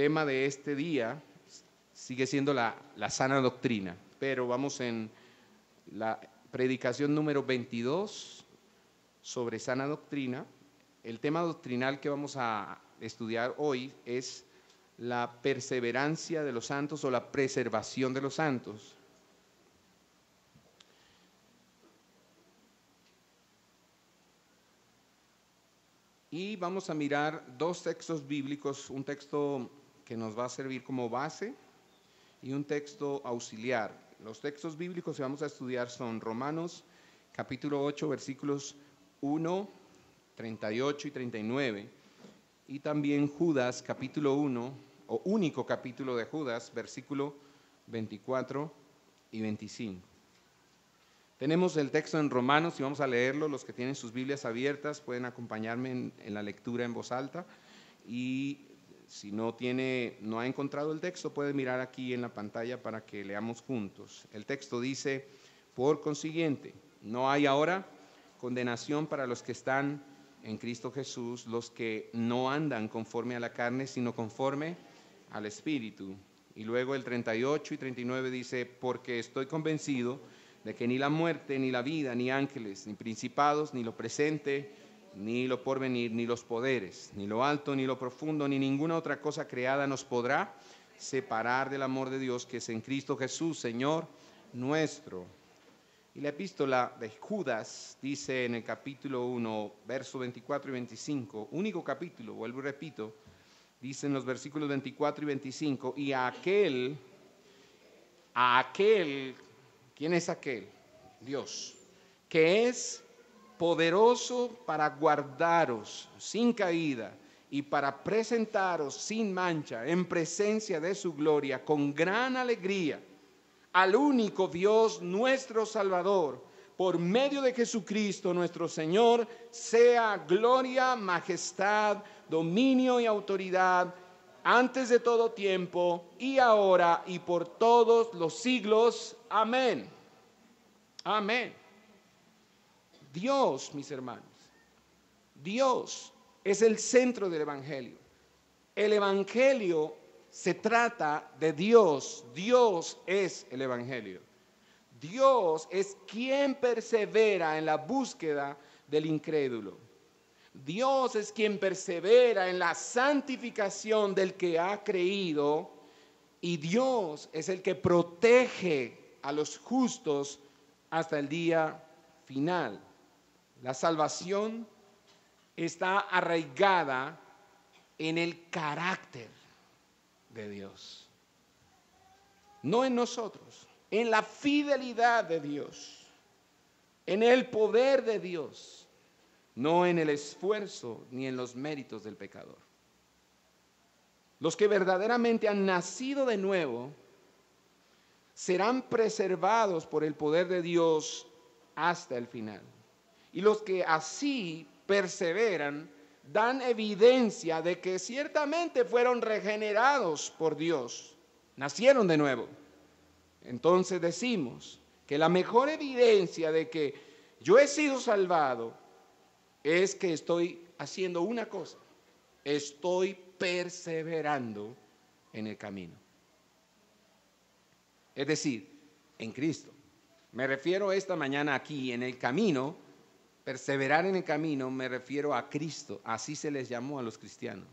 tema de este día sigue siendo la sana doctrina, pero vamos en la predicación número 22 sobre sana doctrina. El tema doctrinal que vamos a estudiar hoy es la perseverancia de los santos o la preservación de los santos. Y vamos a mirar dos textos bíblicos, un texto que nos va a servir como base y un texto auxiliar. Los textos bíblicos que vamos a estudiar son Romanos capítulo 8, versículos 1, 38 y 39, y también Judas capítulo 1, o único capítulo de Judas, versículo 24 y 25. Tenemos el texto en Romanos y vamos a leerlo. Los que tienen sus Biblias abiertas pueden acompañarme en la lectura en voz alta, y si no ha encontrado el texto, puede mirar aquí en la pantalla para que leamos juntos. El texto dice: por consiguiente, no hay ahora condenación para los que están en Cristo Jesús, los que no andan conforme a la carne, sino conforme al Espíritu. Y luego el 38 y 39 dice: porque estoy convencido de que ni la muerte, ni la vida, ni ángeles, ni principados, ni lo presente, ni lo porvenir, ni los poderes, ni lo alto, ni lo profundo, ni ninguna otra cosa creada nos podrá separar del amor de Dios que es en Cristo Jesús, Señor nuestro. Y la epístola de Judas dice en el capítulo 1, versos 24 y 25, único capítulo, vuelvo y repito, dice en los versículos 24 y 25, y a aquel, ¿quién es aquel? Dios, que es poderoso para guardaros sin caída y para presentaros sin mancha en presencia de su gloria con gran alegría, al único Dios nuestro Salvador, por medio de Jesucristo nuestro Señor, sea gloria, majestad, dominio y autoridad antes de todo tiempo y ahora y por todos los siglos. Amén. Amén. Dios, mis hermanos, Dios es el centro del Evangelio. El Evangelio se trata de Dios. Dios es el Evangelio. Dios es quien persevera en la búsqueda del incrédulo. Dios es quien persevera en la santificación del que ha creído, y Dios es el que protege a los justos hasta el día final. La salvación está arraigada en el carácter de Dios, no en nosotros, en la fidelidad de Dios, en el poder de Dios, no en el esfuerzo ni en los méritos del pecador. Los que verdaderamente han nacido de nuevo serán preservados por el poder de Dios hasta el final. Y los que así perseveran dan evidencia de que ciertamente fueron regenerados por Dios, nacieron de nuevo. Entonces decimos que la mejor evidencia de que yo he sido salvado es que estoy haciendo una cosa: estoy perseverando en el camino. Es decir, en Cristo. Me refiero esta mañana aquí en el camino. Perseverar en el camino, me refiero a Cristo. Así se les llamó a los cristianos,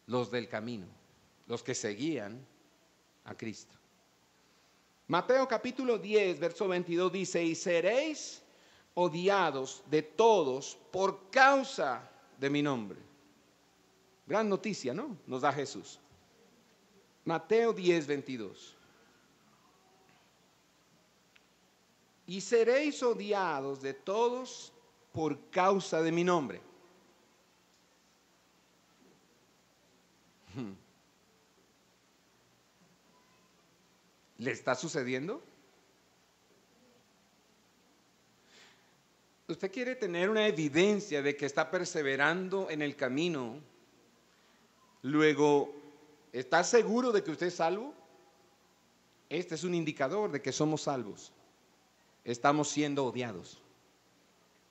los del camino, los que seguían a Cristo. Mateo capítulo 10, verso 22 dice: y seréis odiados de todos por causa de mi nombre. Gran noticia, ¿no? Nos da Jesús. Mateo 10, 22. Y seréis odiados de todos por causa de mi nombre. ¿Le está sucediendo? ¿Usted quiere tener una evidencia de que está perseverando en el camino? Luego, ¿está seguro de que usted es salvo? Este es un indicador de que somos salvos. Estamos siendo odiados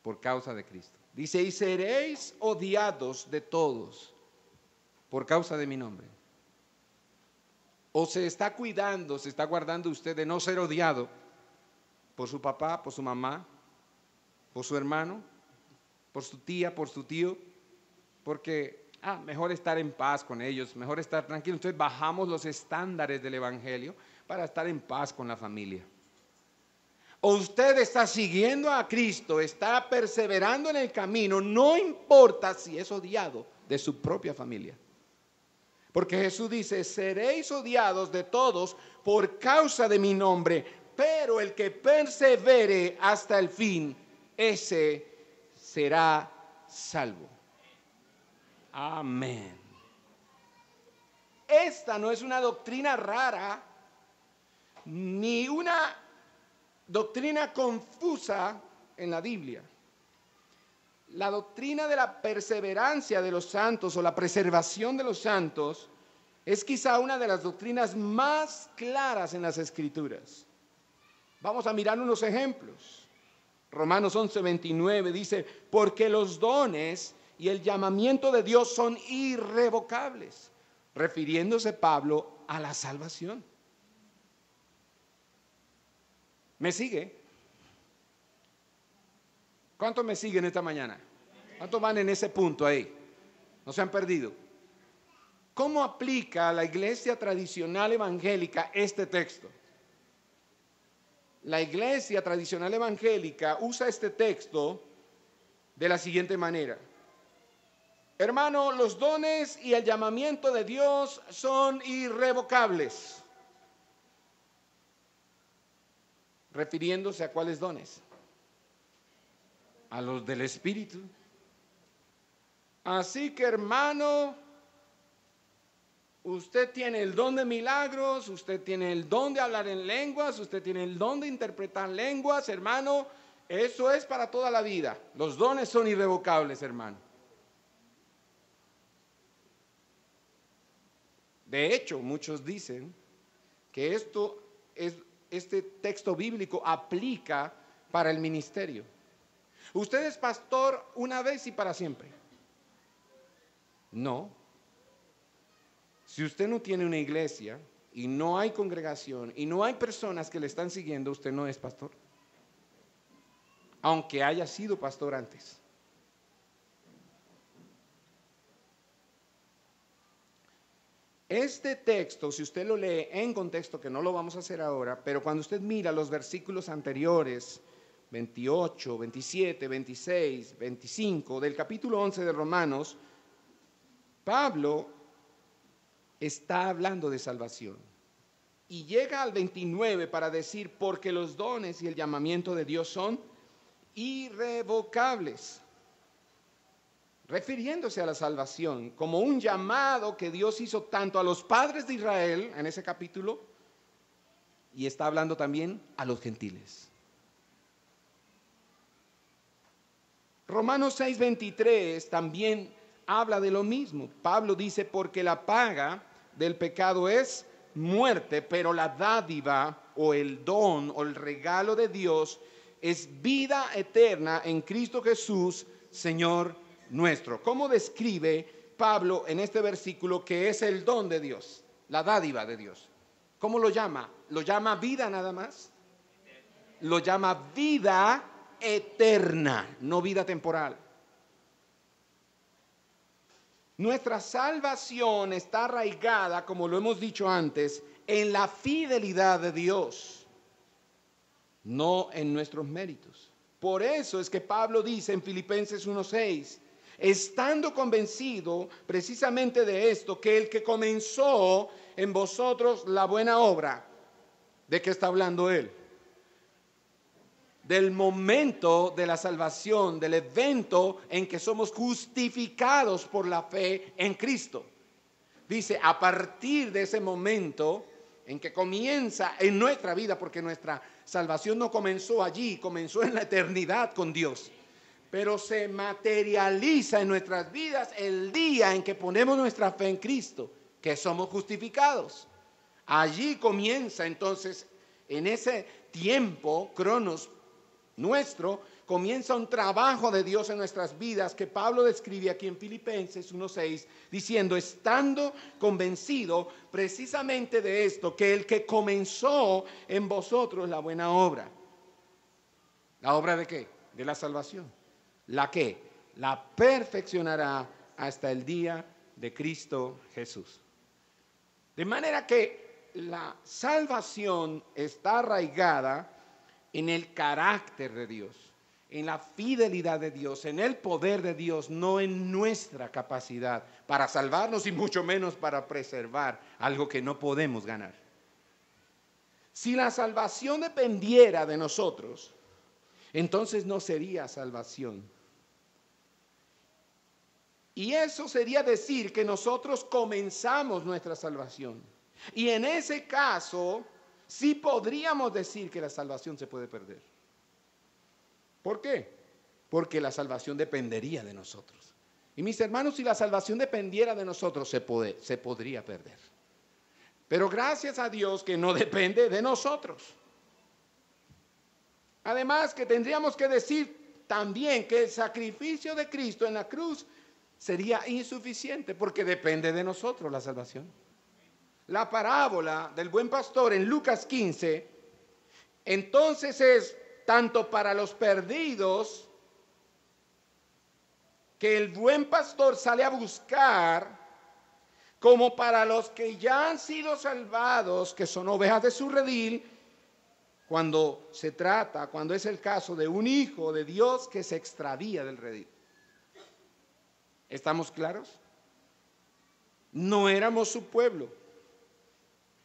por causa de Cristo. Dice: y seréis odiados de todos por causa de mi nombre. ¿O se está cuidando, se está guardando usted de no ser odiado por su papá, por su mamá, por su hermano, por su tía, por su tío? Porque mejor estar en paz con ellos, mejor estar tranquilo. Entonces bajamos los estándares del Evangelio para estar en paz con la familia. O usted está siguiendo a Cristo, está perseverando en el camino, no importa si es odiado de su propia familia. Porque Jesús dice, seréis odiados de todos por causa de mi nombre, pero el que persevere hasta el fin, ese será salvo. Amén. Esta no es una doctrina rara, ni una doctrina confusa en la Biblia. La doctrina de la perseverancia de los santos o la preservación de los santos es quizá una de las doctrinas más claras en las Escrituras. Vamos a mirar unos ejemplos. Romanos 11:29 dice, porque los dones y el llamamiento de Dios son irrevocables, refiriéndose Pablo a la salvación. ¿Me sigue? ¿Cuántos me siguen esta mañana? ¿Cuántos van en ese punto ahí? ¿No se han perdido? ¿Cómo aplica la iglesia tradicional evangélica este texto? La iglesia tradicional evangélica usa este texto de la siguiente manera. Hermano, los dones y el llamamiento de Dios son irrevocables. Refiriéndose a cuáles dones. A los del Espíritu. Así que, hermano, usted tiene el don de milagros, usted tiene el don de hablar en lenguas, usted tiene el don de interpretar lenguas, hermano, eso es para toda la vida. Los dones son irrevocables, hermano. De hecho, muchos dicen que este texto bíblico aplica para el ministerio. ¿Usted es pastor una vez y para siempre? No. Si usted no tiene una iglesia y no hay congregación y no hay personas que le están siguiendo, usted no es pastor. Aunque haya sido pastor antes. Este texto, si usted lo lee en contexto, que no lo vamos a hacer ahora, pero cuando usted mira los versículos anteriores, 28, 27, 26, 25 del capítulo 11 de Romanos, Pablo está hablando de salvación. Y llega al 29 para decir, porque los dones y el llamamiento de Dios son irrevocables. Refiriéndose a la salvación como un llamado que Dios hizo tanto a los padres de Israel en ese capítulo, y está hablando también a los gentiles. Romanos 6:23 también habla de lo mismo. Pablo dice, porque la paga del pecado es muerte, pero la dádiva o el don o el regalo de Dios es vida eterna en Cristo Jesús, Señor nuestro. ¿Cómo describe Pablo en este versículo que es el don de Dios, la dádiva de Dios? ¿Cómo lo llama? ¿Lo llama vida nada más? Lo llama vida eterna, no vida temporal. Nuestra salvación está arraigada, como lo hemos dicho antes, en la fidelidad de Dios, no en nuestros méritos. Por eso es que Pablo dice en Filipenses 1:6, estando convencido precisamente de esto, que el que comenzó en vosotros la buena obra, ¿de qué está hablando él? Del momento de la salvación, del evento en que somos justificados por la fe en Cristo. Dice, a partir de ese momento en que comienza en nuestra vida, porque nuestra salvación no comenzó allí, comenzó en la eternidad con Dios, pero se materializa en nuestras vidas el día en que ponemos nuestra fe en Cristo, que somos justificados. Allí comienza entonces, en ese tiempo, cronos nuestro, comienza un trabajo de Dios en nuestras vidas que Pablo describe aquí en Filipenses 1:6, diciendo, estando convencido precisamente de esto, que el que comenzó en vosotros la buena obra. ¿La obra de qué? De la salvación. ¿La qué? La perfeccionará hasta el día de Cristo Jesús. De manera que la salvación está arraigada en el carácter de Dios, en la fidelidad de Dios, en el poder de Dios, no en nuestra capacidad para salvarnos y mucho menos para preservar algo que no podemos ganar. Si la salvación dependiera de nosotros, entonces no sería salvación. Y eso sería decir que nosotros comenzamos nuestra salvación. Y en ese caso, sí podríamos decir que la salvación se puede perder. ¿Por qué? Porque la salvación dependería de nosotros. Y mis hermanos, si la salvación dependiera de nosotros, se podría perder. Pero gracias a Dios que no depende de nosotros. Además que tendríamos que decir también que el sacrificio de Cristo en la cruz sería insuficiente porque depende de nosotros la salvación. La parábola del buen pastor en Lucas 15, entonces es tanto para los perdidos que el buen pastor sale a buscar, como para los que ya han sido salvados, que son ovejas de su redil, cuando es el caso de un hijo de Dios que se extravía del redil. ¿Estamos claros? No éramos su pueblo,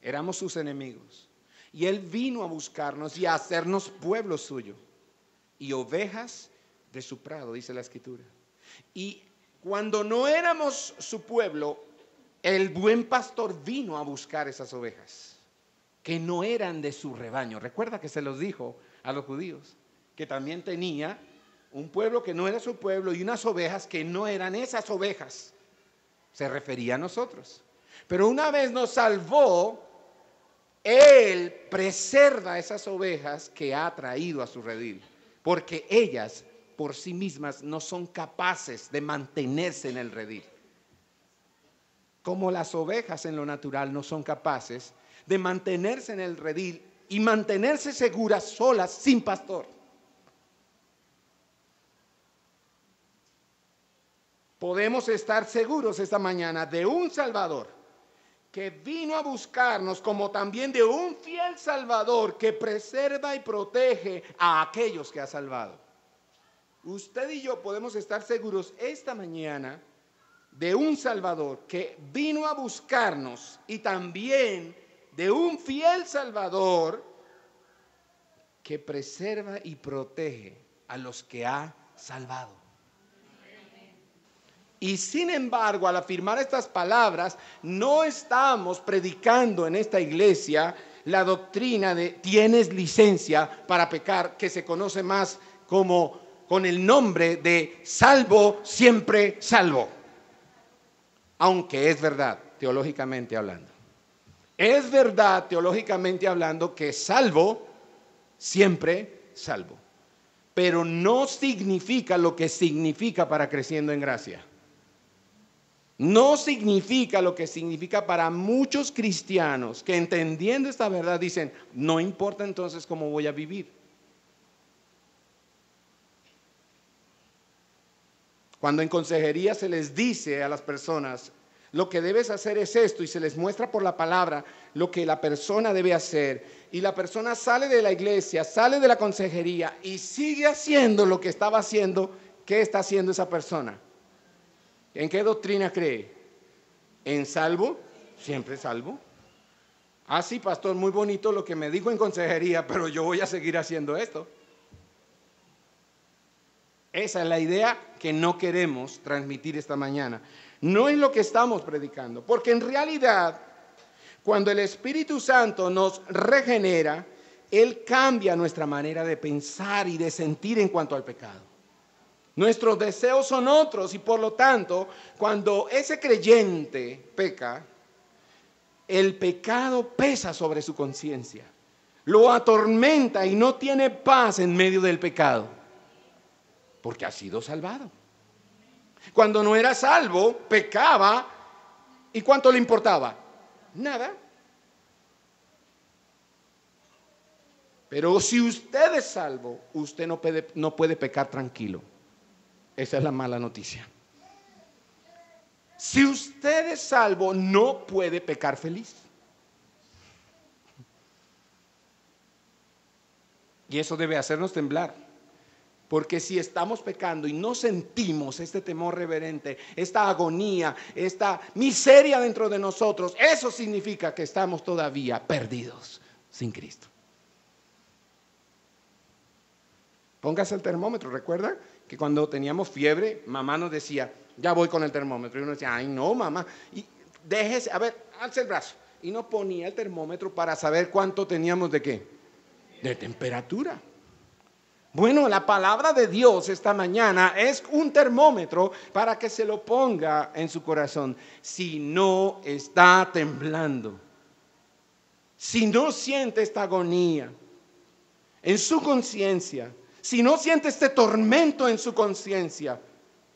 éramos sus enemigos. Y Él vino a buscarnos y a hacernos pueblo suyo y ovejas de su prado, dice la Escritura. Y cuando no éramos su pueblo, el buen pastor vino a buscar esas ovejas que no eran de su rebaño. Recuerda que se los dijo a los judíos, que también tenía un pueblo que no era su pueblo y unas ovejas que no eran esas ovejas. Se refería a nosotros. Pero una vez nos salvó, Él preserva esas ovejas que ha traído a su redil, porque ellas por sí mismas no son capaces de mantenerse en el redil. Como las ovejas en lo natural no son capaces de mantenerse en el redil y mantenerse seguras solas sin pastor. Podemos estar seguros esta mañana de un Salvador que vino a buscarnos, como también de un fiel Salvador que preserva y protege a aquellos que ha salvado. Usted y yo podemos estar seguros esta mañana de un Salvador que vino a buscarnos y también de un fiel Salvador que preserva y protege a los que ha salvado. Y sin embargo, al afirmar estas palabras, no estamos predicando en esta iglesia la doctrina de tienes licencia para pecar, que se conoce más como con el nombre de salvo, siempre salvo. Aunque es verdad, teológicamente hablando. Es verdad, teológicamente hablando, que salvo, siempre salvo. Pero no significa lo que significa para creciendo en gracia. No significa lo que significa para muchos cristianos que entendiendo esta verdad dicen, no importa entonces cómo voy a vivir. Cuando en consejería se les dice a las personas, lo que debes hacer es esto y se les muestra por la palabra lo que la persona debe hacer y la persona sale de la iglesia, sale de la consejería y sigue haciendo lo que estaba haciendo, ¿qué está haciendo esa persona? ¿En qué doctrina cree? ¿En salvo? Siempre salvo. Ah, sí, pastor, muy bonito lo que me dijo en consejería, pero yo voy a seguir haciendo esto. Esa es la idea que no queremos transmitir esta mañana. No es lo que estamos predicando, porque en realidad, cuando el Espíritu Santo nos regenera, Él cambia nuestra manera de pensar y de sentir en cuanto al pecado. Nuestros deseos son otros y por lo tanto, cuando ese creyente peca, el pecado pesa sobre su conciencia, lo atormenta y no tiene paz en medio del pecado. porque ha sido salvado. Cuando no era salvo, pecaba, ¿y cuánto le importaba? Nada. Pero si usted es salvo, usted no puede pecar tranquilo. Esa es la mala noticia. Si usted es salvo, no puede pecar feliz. Y eso debe hacernos temblar. Porque si estamos pecando y no sentimos este temor reverente, esta agonía, esta miseria dentro de nosotros, eso significa que estamos todavía perdidos sin Cristo. Póngase el termómetro. ¿Recuerda que cuando teníamos fiebre, mamá nos decía, ya voy con el termómetro? Y uno decía, ay no, mamá, y déjese, a ver, alce el brazo. Y nos ponía el termómetro para saber cuánto teníamos de qué, de temperatura. Bueno, la palabra de Dios esta mañana es un termómetro para que se lo ponga en su corazón. Si no está temblando, si no siente esta agonía en su conciencia, si no siente este tormento en su conciencia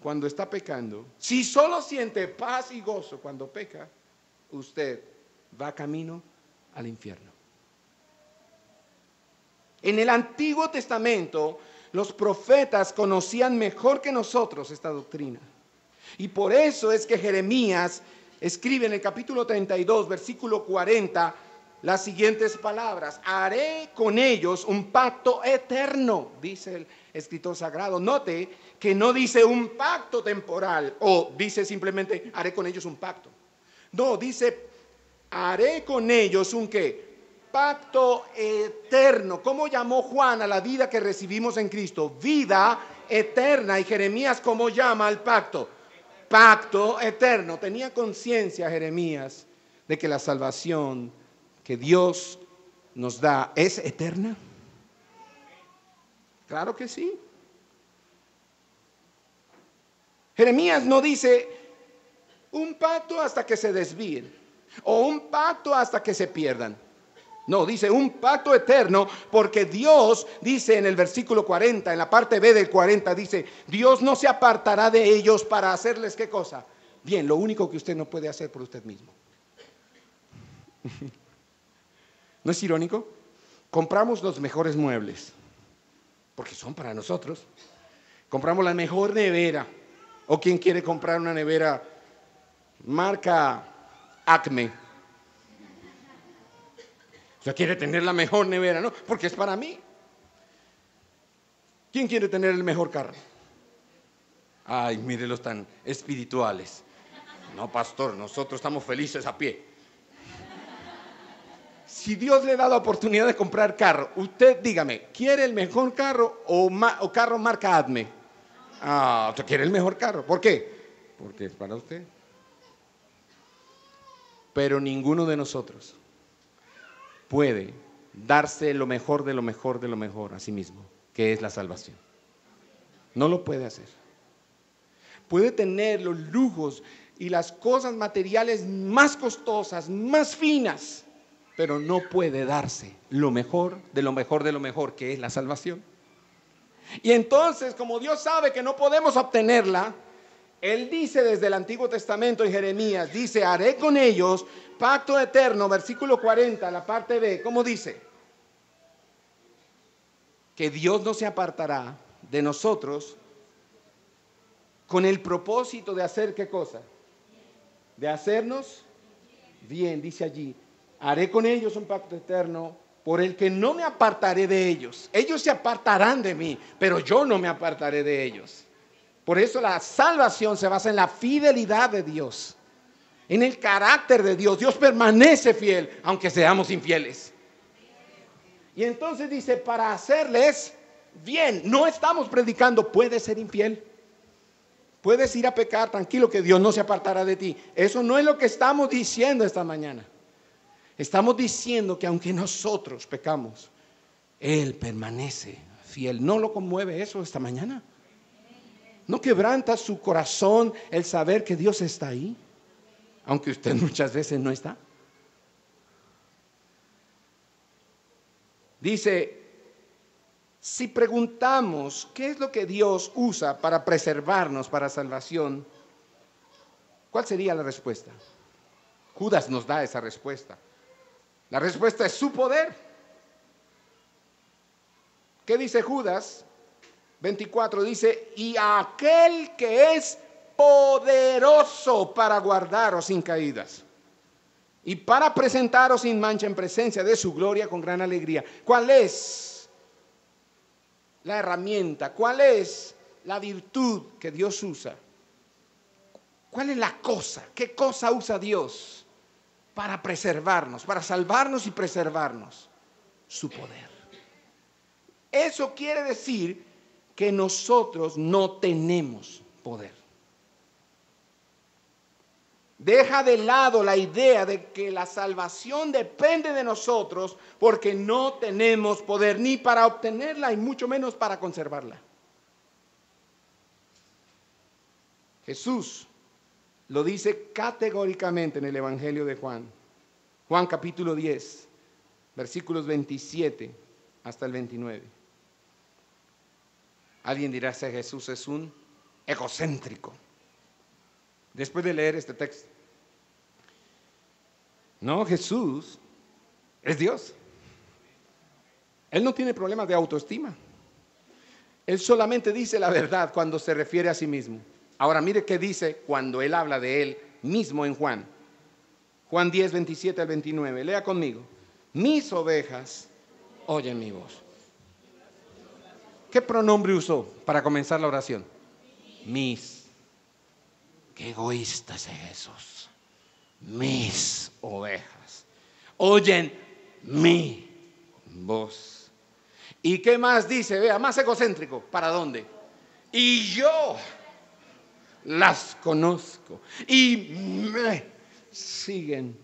cuando está pecando, si solo siente paz y gozo cuando peca, usted va camino al infierno. En el Antiguo Testamento, los profetas conocían mejor que nosotros esta doctrina. Y por eso es que Jeremías escribe en el capítulo 32, versículo 40, las siguientes palabras: haré con ellos un pacto eterno, dice el escritor sagrado. Note que no dice un pacto temporal o dice simplemente haré con ellos un pacto. No, dice haré con ellos un ¿qué? Pacto eterno. ¿Cómo llamó Juan a la vida que recibimos en Cristo? Vida eterna. Y Jeremías, ¿cómo llama al pacto? Pacto eterno. Tenía conciencia Jeremías de que la salvación que Dios nos da es eterna. Claro que sí. Jeremías no dice un pacto hasta que se desvíen o un pacto hasta que se pierdan. No, dice un pacto eterno, porque Dios dice en el versículo 40, en la parte B del 40, dice, Dios no se apartará de ellos para hacerles ¿qué cosa? Bien, lo único que usted no puede hacer por usted mismo. ¿No es irónico? Compramos los mejores muebles, porque son para nosotros. Compramos la mejor nevera. ¿O quién quiere comprar una nevera marca Acme? O sea, quiere tener la mejor nevera, ¿no? Porque es para mí. ¿Quién quiere tener el mejor carro? Ay, mírelos tan espirituales. No, pastor, nosotros estamos felices a pie. Si Dios le da la oportunidad de comprar carro, usted dígame, ¿quiere el mejor carro o carro marca Acme? Ah, usted quiere el mejor carro. ¿Por qué? Porque es para usted. Pero ninguno de nosotros puede darse lo mejor de lo mejor de lo mejor a sí mismo, que es la salvación. No lo puede hacer. Puede tener los lujos y las cosas materiales más costosas, más finas, pero no puede darse lo mejor de lo mejor de lo mejor, que es la salvación. Y entonces, como Dios sabe que no podemos obtenerla, Él dice desde el Antiguo Testamento en Jeremías, dice, haré con ellos pacto eterno, versículo 40, la parte B, ¿cómo dice? Que Dios no se apartará de nosotros con el propósito de hacer ¿qué cosa? De hacernos bien, dice allí, haré con ellos un pacto eterno por el que no me apartaré de ellos. Ellos se apartarán de mí, pero yo no me apartaré de ellos. Por eso la salvación se basa en la fidelidad de Dios, en el carácter de Dios. Dios permanece fiel, aunque seamos infieles. Y entonces dice, para hacerles bien, no estamos predicando, puedes ser infiel, puedes ir a pecar, tranquilo que Dios no se apartará de ti. Eso no es lo que estamos diciendo esta mañana. Estamos diciendo que aunque nosotros pecamos, Él permanece fiel. ¿No lo conmueve eso esta mañana? ¿No quebranta su corazón el saber que Dios está ahí? Aunque usted muchas veces no está. Dice Si preguntamos qué es lo que Dios usa para preservarnos para salvación, ¿cuál sería la respuesta? Judas nos da esa respuesta. La respuesta es su poder. ¿Qué dice Judas? 24 dice, y aquel que es poderoso para guardaros sin caídas y para presentaros sin mancha en presencia de su gloria con gran alegría. ¿Cuál es la herramienta? ¿Cuál es la virtud que Dios usa? ¿Cuál es la cosa? ¿Qué cosa usa Dios para preservarnos, para salvarnos y preservarnos? Su poder. Eso quiere decir que nosotros no tenemos poder. Deja de lado la idea de que la salvación depende de nosotros, porque no tenemos poder ni para obtenerla y mucho menos para conservarla. Jesús lo dice categóricamente en el Evangelio de Juan. Juan capítulo 10, versículos 27 hasta el 29. Alguien dirá que Jesús es un egocéntrico. Después de leer este texto. No, Jesús es Dios. Él no tiene problemas de autoestima. Él solamente dice la verdad cuando se refiere a sí mismo. Ahora mire qué dice cuando él habla de él mismo en Juan. Juan 10, 27 al 29. Lea conmigo. Mis ovejas oyen mi voz. ¿Qué pronombre usó para comenzar la oración? Mis. Qué egoísta es Jesús. Mis ovejas oyen mi voz. ¿Y qué más dice? Vea, más egocéntrico. ¿Para dónde? Y yo las conozco y me siguen.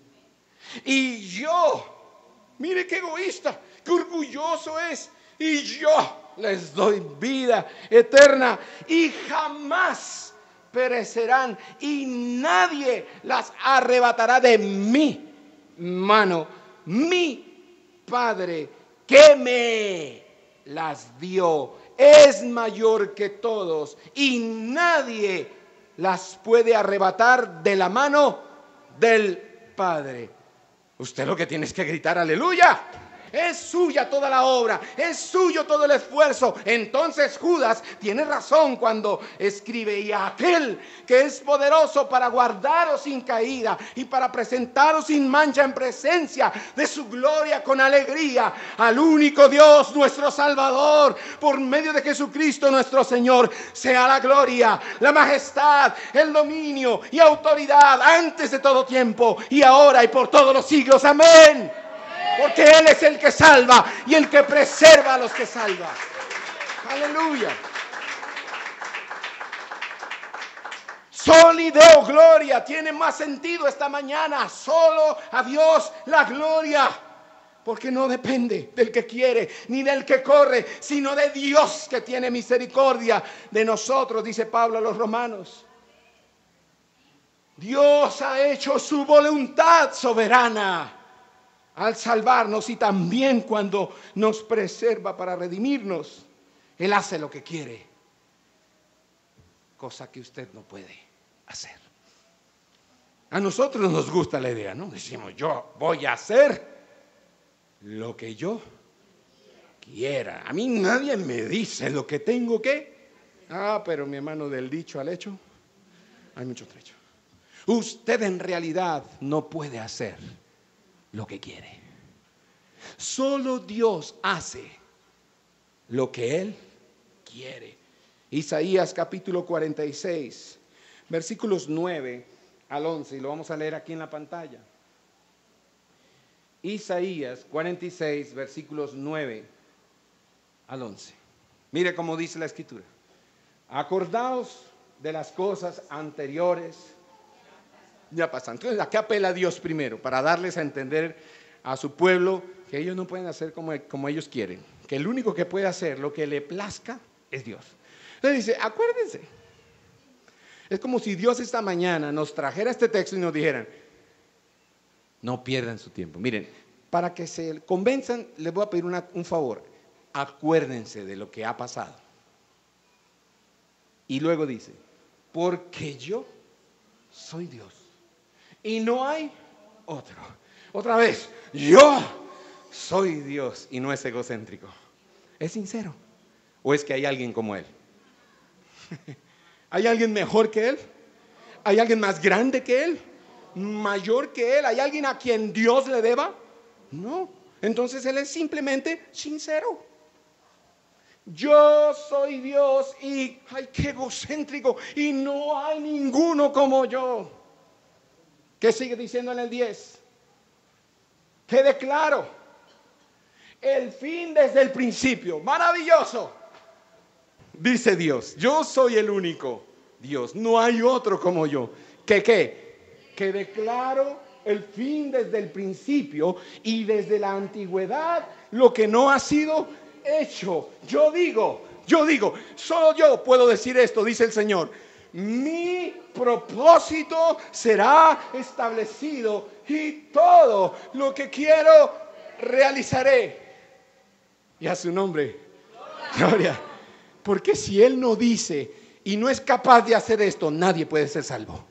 Y yo, mire qué egoísta, qué orgulloso es. Y yo les doy vida eterna y jamás perecerán y nadie las arrebatará de mi mano. Mi Padre que me las dio es mayor que todos y nadie las puede arrebatar de la mano del Padre. Usted lo que tiene es que gritar aleluya. Es suya toda la obra, es suyo todo el esfuerzo. Entonces Judas tiene razón cuando escribe: y aquel que es poderoso para guardaros sin caída y para presentaros sin mancha en presencia de su gloria con alegría, al único Dios nuestro Salvador, por medio de Jesucristo nuestro Señor, sea la gloria, la majestad, el dominio y autoridad antes de todo tiempo y ahora y por todos los siglos. Amén. Porque Él es el que salva y el que preserva a los que salva. Aleluya. Sol y Deo gloria tiene más sentido esta mañana. Solo a Dios la gloria. Porque no depende del que quiere ni del que corre, sino de Dios que tiene misericordia de nosotros, dice Pablo a los romanos. Dios ha hecho su voluntad soberana al salvarnos, y también cuando nos preserva para redimirnos. Él hace lo que quiere, cosa que usted no puede hacer. A nosotros nos gusta la idea, ¿no? Decimos: yo voy a hacer lo que yo quiera. A mí nadie me dice lo que tengo que. Pero mi hermano, del dicho al hecho hay mucho trecho. Usted en realidad no puede hacer lo que quiere. Solo Dios hace lo que Él quiere. Isaías capítulo 46, versículos 9 al 11, y lo vamos a leer aquí en la pantalla. Isaías 46, versículos 9 al 11. Mire cómo dice la escritura: acordaos de las cosas anteriores, ya pasan. Entonces, ¿a qué apela Dios primero? Para darles a entender a su pueblo que ellos no pueden hacer como ellos quieren, que el único que puede hacer lo que le plazca es Dios. Entonces dice: acuérdense. Es como si Dios esta mañana nos trajera este texto y nos dijeran: no pierdan su tiempo. Miren, para que se convenzan, les voy a pedir un favor. acuérdense de lo que ha pasado. Y luego dice, porque yo soy Dios y no hay otro. Otra vez, yo soy Dios, y no es egocéntrico. Es sincero. ¿O es que hay alguien como Él? ¿Hay alguien mejor que Él? ¿Hay alguien más grande que Él? ¿Mayor que Él? ¿Hay alguien a quien Dios le deba? No. Entonces Él es simplemente sincero. Yo soy Dios y, ay, qué egocéntrico, y no hay ninguno como yo. ¿Qué sigue diciendo en el 10? Que declaro el fin desde el principio. Maravilloso. Dice Dios, yo soy el único Dios, no hay otro como yo. Que declaro el fin desde el principio y desde la antigüedad lo que no ha sido hecho. Yo digo, solo yo puedo decir esto, dice el Señor. Mi propósito será establecido y todo lo que quiero realizaré. Y a su nombre, gloria. Porque si Él no dice y no es capaz de hacer esto, nadie puede ser salvo.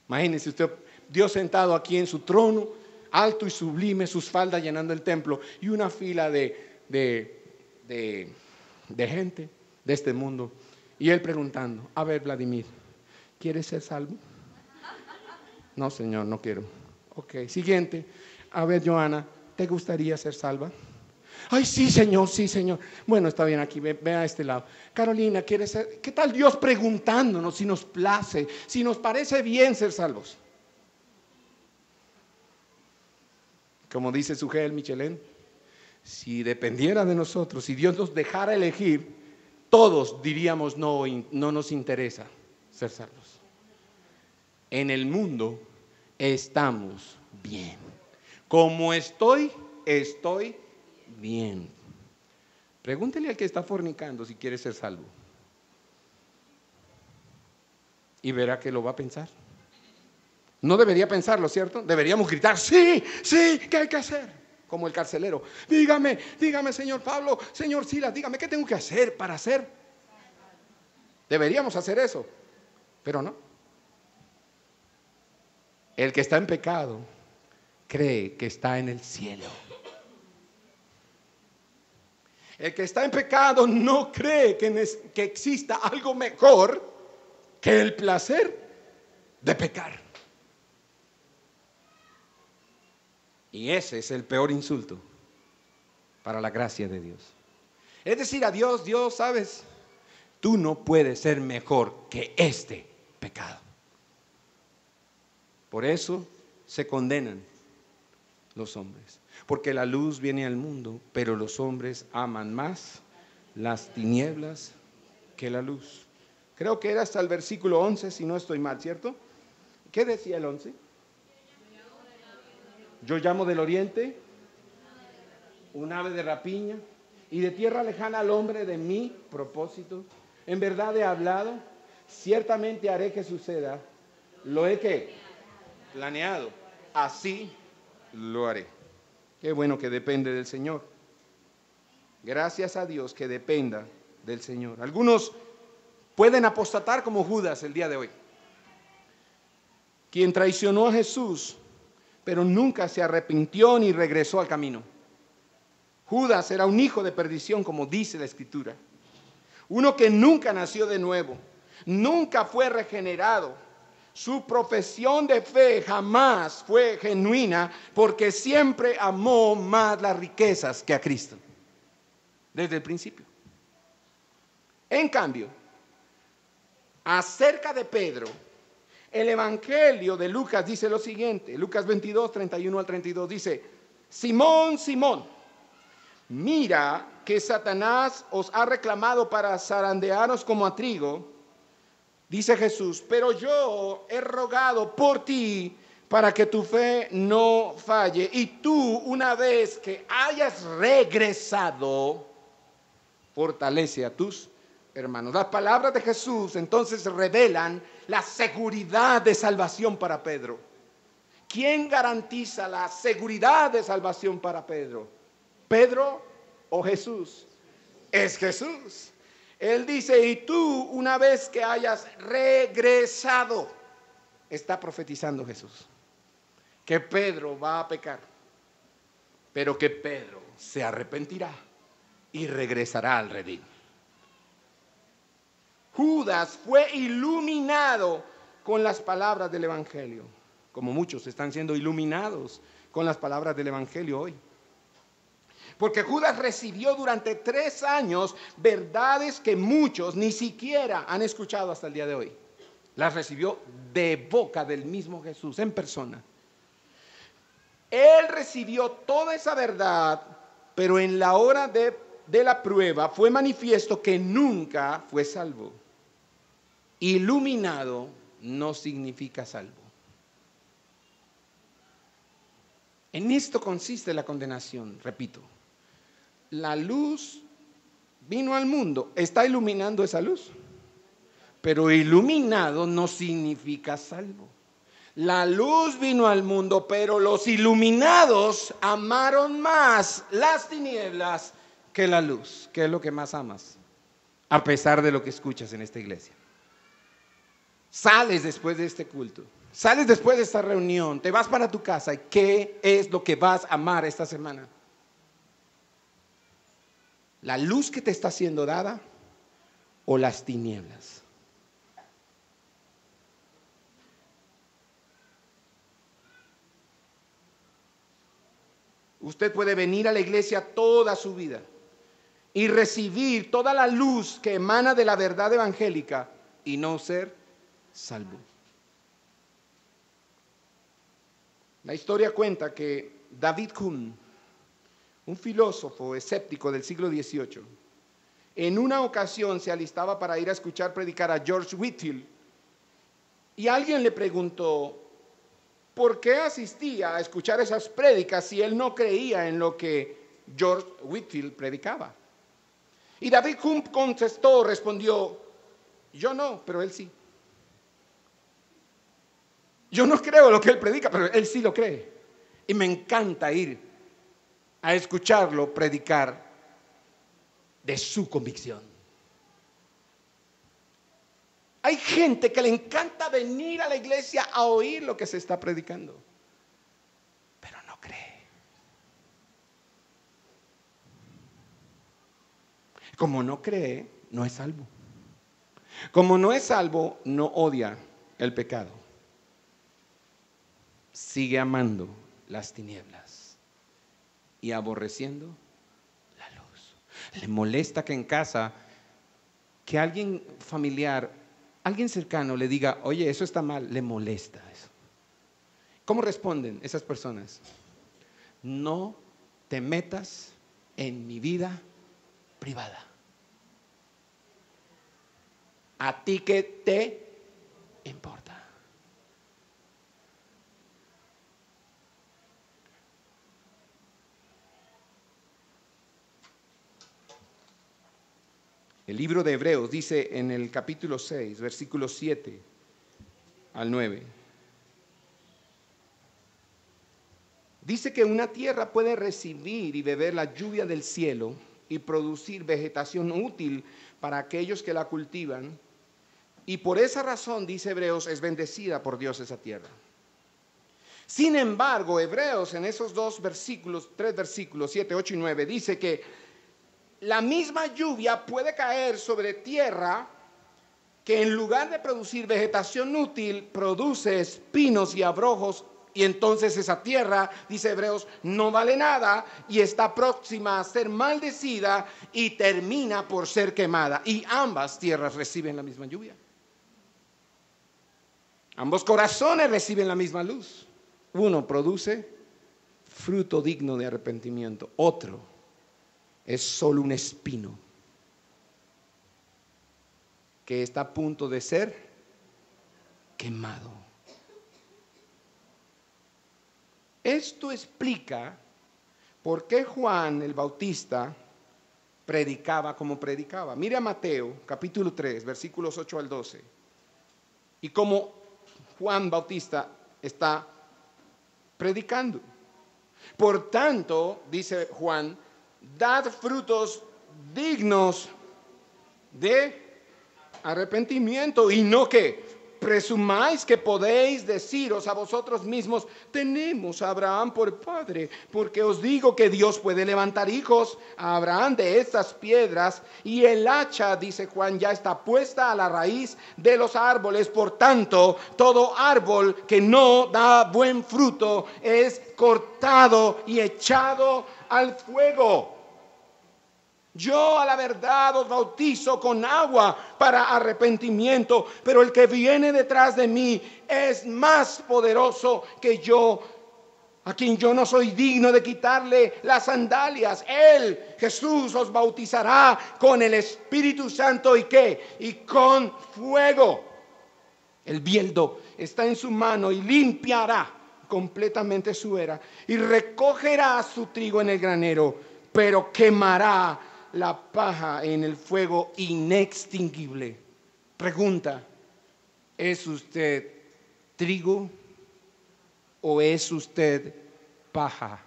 Imagínense usted, Dios sentado aquí en su trono, alto y sublime, sus faldas llenando el templo, y una fila de gente de este mundo, y Él preguntando, a ver, Vladimir, ¿quieres ser salvo? No, Señor, no quiero. Ok, siguiente. A ver, Joana, ¿te gustaría ser salva? Ay, sí, Señor, sí, Señor. Bueno, está bien, aquí, ve a este lado. Carolina, ¿quieres ser? ¿Qué tal Dios preguntándonos si nos place, si nos parece bien ser salvos? Como dice Sugel Michelén, si dependiera de nosotros, si Dios nos dejara elegir, todos diríamos no nos interesa ser salvos. En el mundo estamos bien. Como estoy bien. Pregúntele al que está fornicando si quiere ser salvo. Y verá que lo va a pensar. No debería pensarlo, ¿cierto? Deberíamos gritar, sí, ¿qué hay que hacer? Como el carcelero. Dígame, señor Pablo, señor Silas, dígame, ¿qué tengo que hacer para ser? Deberíamos hacer eso, pero no. El que está en pecado cree que está en el cielo. El que está en pecado no cree que exista algo mejor que el placer de pecar. Y ese es el peor insulto para la gracia de Dios. Es decir, a Dios, ¿sabes? Tú no puedes ser mejor que este pecado. Por eso se condenan los hombres. Porque la luz viene al mundo, pero los hombres aman más las tinieblas que la luz. Creo que era hasta el versículo 11, si no estoy mal, ¿cierto? ¿Qué decía el 11? Yo llamo del oriente un ave de rapiña, y de tierra lejana al hombre de mi propósito. En verdad he hablado, ciertamente haré que suceda. Lo he planeado, así lo haré. Qué bueno que depende del Señor. Gracias a Dios que dependa del Señor. Algunos pueden apostatar como Judas el día de hoy, quien traicionó a Jesús, pero nunca se arrepintió ni regresó al camino. Judas era un hijo de perdición, como dice la Escritura. Uno que nunca nació de nuevo, nunca fue regenerado. Su profesión de fe jamás fue genuina, porque siempre amó más las riquezas que a Cristo, desde el principio. En cambio, acerca de Pedro, el Evangelio de Lucas dice lo siguiente. Lucas 22, 31 al 32 dice: Simón, Simón, mira que Satanás os ha reclamado para zarandearos como a trigo. Dice Jesús: pero yo he rogado por ti para que tu fe no falle, y tú, una vez que hayas regresado, fortalece a tus hermanos. Las palabras de Jesús entonces revelan la seguridad de salvación para Pedro. ¿Quién garantiza la seguridad de salvación para Pedro? ¿Pedro o Jesús? Es Jesús. Él dice, y tú una vez que hayas regresado, está profetizando Jesús, que Pedro va a pecar, pero que Pedro se arrepentirá y regresará al redil. Judas fue iluminado con las palabras del Evangelio, como muchos están siendo iluminados con las palabras del Evangelio hoy. Porque Judas recibió durante 3 años verdades que muchos ni siquiera han escuchado hasta el día de hoy. Las recibió de boca del mismo Jesús en persona. Él recibió toda esa verdad, pero en la hora de la prueba fue manifiesto que nunca fue salvo. Iluminado no significa salvo. En esto consiste la condenación, repito. La luz vino al mundo, está iluminando esa luz, pero iluminado no significa salvo. La luz vino al mundo, pero los iluminados amaron más las tinieblas que la luz. ¿Qué es lo que más amas? A pesar de lo que escuchas en esta iglesia. Sales después de este culto, sales después de esta reunión, te vas para tu casa. ¿Qué es lo que vas a amar esta semana? ¿La luz que te está siendo dada o las tinieblas? Usted puede venir a la iglesia toda su vida y recibir toda la luz que emana de la verdad evangélica y no ser salvo. La historia cuenta que David Hume, un filósofo escéptico del siglo XVIII, en una ocasión se alistaba para ir a escuchar predicar a George Whitefield, y alguien le preguntó por qué asistía a escuchar esas prédicas si él no creía en lo que George Whitefield predicaba. Y David Hume respondió, yo no, pero él sí. Yo no creo lo que él predica, pero él sí lo cree. Y me encanta ir a escucharlo predicar de su convicción. Hay gente que le encanta venir a la iglesia a oír lo que se está predicando, pero no cree. Como no cree, no es salvo. Como no es salvo, no odia el pecado. Sigue amando las tinieblas y aborreciendo la luz. Le molesta que en casa, que alguien familiar, alguien cercano le diga, oye, eso está mal, le molesta eso. ¿Cómo responden esas personas? No te metas en mi vida privada. ¿A ti qué te importa? El libro de Hebreos dice en el capítulo 6, versículos 7 al 9. Dice que una tierra puede recibir y beber la lluvia del cielo y producir vegetación útil para aquellos que la cultivan. Y por esa razón, dice Hebreos, es bendecida por Dios esa tierra. Sin embargo, Hebreos en esos 3 versículos, 7, 8 y 9, dice que la misma lluvia puede caer sobre tierra que en lugar de producir vegetación útil, produce espinos y abrojos, y entonces esa tierra, dice Hebreos, no vale nada y está próxima a ser maldecida y termina por ser quemada. Y ambas tierras reciben la misma lluvia. Ambos corazones reciben la misma luz. Uno produce fruto digno de arrepentimiento, otro es solo un espino que está a punto de ser quemado. Esto explica por qué Juan el Bautista predicaba como predicaba. Mire a Mateo capítulo 3, versículos 8 al 12. Y cómo Juan Bautista está predicando. Por tanto, dice Juan, dad frutos dignos de arrepentimiento, y no que presumáis que podéis deciros a vosotros mismos: tenemos a Abraham por padre, porque os digo que Dios puede levantar hijos a Abraham de estas piedras, y el hacha, dice Juan, ya está puesta a la raíz de los árboles. Por tanto, todo árbol que no da buen fruto es cortado y echado al fuego. Yo a la verdad os bautizo con agua para arrepentimiento, pero el que viene detrás de mí es más poderoso que yo, a quien yo no soy digno de quitarle las sandalias. Él, Jesús, os bautizará con el Espíritu Santo, ¿y qué? Y con fuego. El bieldo está en su mano y limpiará completamente su era, y recogerá su trigo en el granero, pero quemará la paja en el fuego inextinguible. Pregunta: ¿es usted trigo o es usted paja?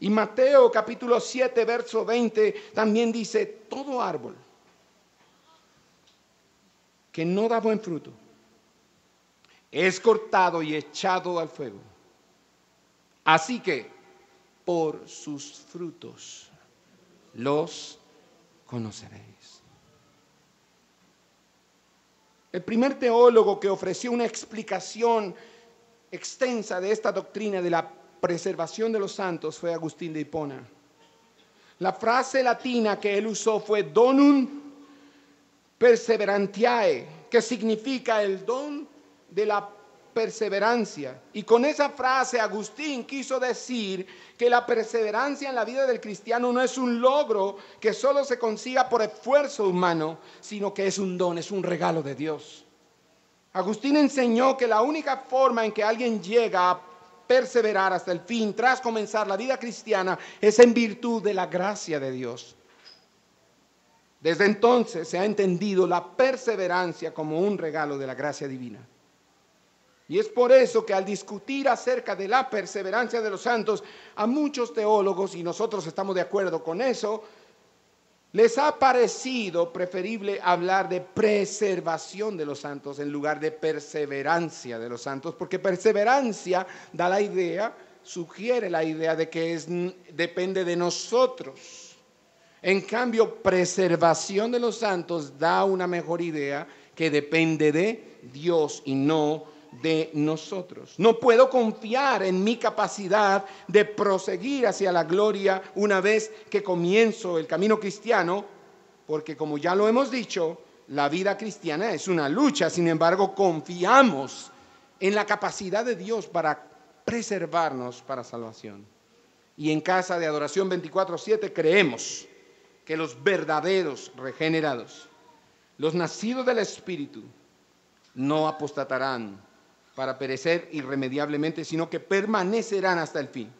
Y Mateo capítulo 7 verso 20 también dice: todo árbol que no da buen fruto es cortado y echado al fuego. Así que por sus frutos los conoceréis. El primer teólogo que ofreció una explicación extensa de esta doctrina de la preservación de los santos fue Agustín de Hipona. La frase latina que él usó fue donum perseverantiae, que significa el don de la perseverancia. Y con esa frase Agustín quiso decir que la perseverancia en la vida del cristiano no es un logro que solo se consiga por esfuerzo humano, sino que es un don, es un regalo de Dios. Agustín enseñó que la única forma en que alguien llega a perseverar hasta el fin tras comenzar la vida cristiana es en virtud de la gracia de Dios. Desde entonces se ha entendido la perseverancia como un regalo de la gracia divina. Y es por eso que al discutir acerca de la perseverancia de los santos, a muchos teólogos, y nosotros estamos de acuerdo con eso, les ha parecido preferible hablar de preservación de los santos en lugar de perseverancia de los santos, porque perseverancia da la idea, sugiere la idea de que depende de nosotros. En cambio, preservación de los santos da una mejor idea, que depende de Dios y no de nosotros. No puedo confiar en mi capacidad de proseguir hacia la gloria una vez que comienzo el camino cristiano, porque como ya lo hemos dicho, la vida cristiana es una lucha. Sin embargo, confiamos en la capacidad de Dios para preservarnos para salvación. Y en Casa de Adoración 24/7 creemos que los verdaderos regenerados, los nacidos del Espíritu, no apostatarán para perecer irremediablemente, sino que permanecerán hasta el fin.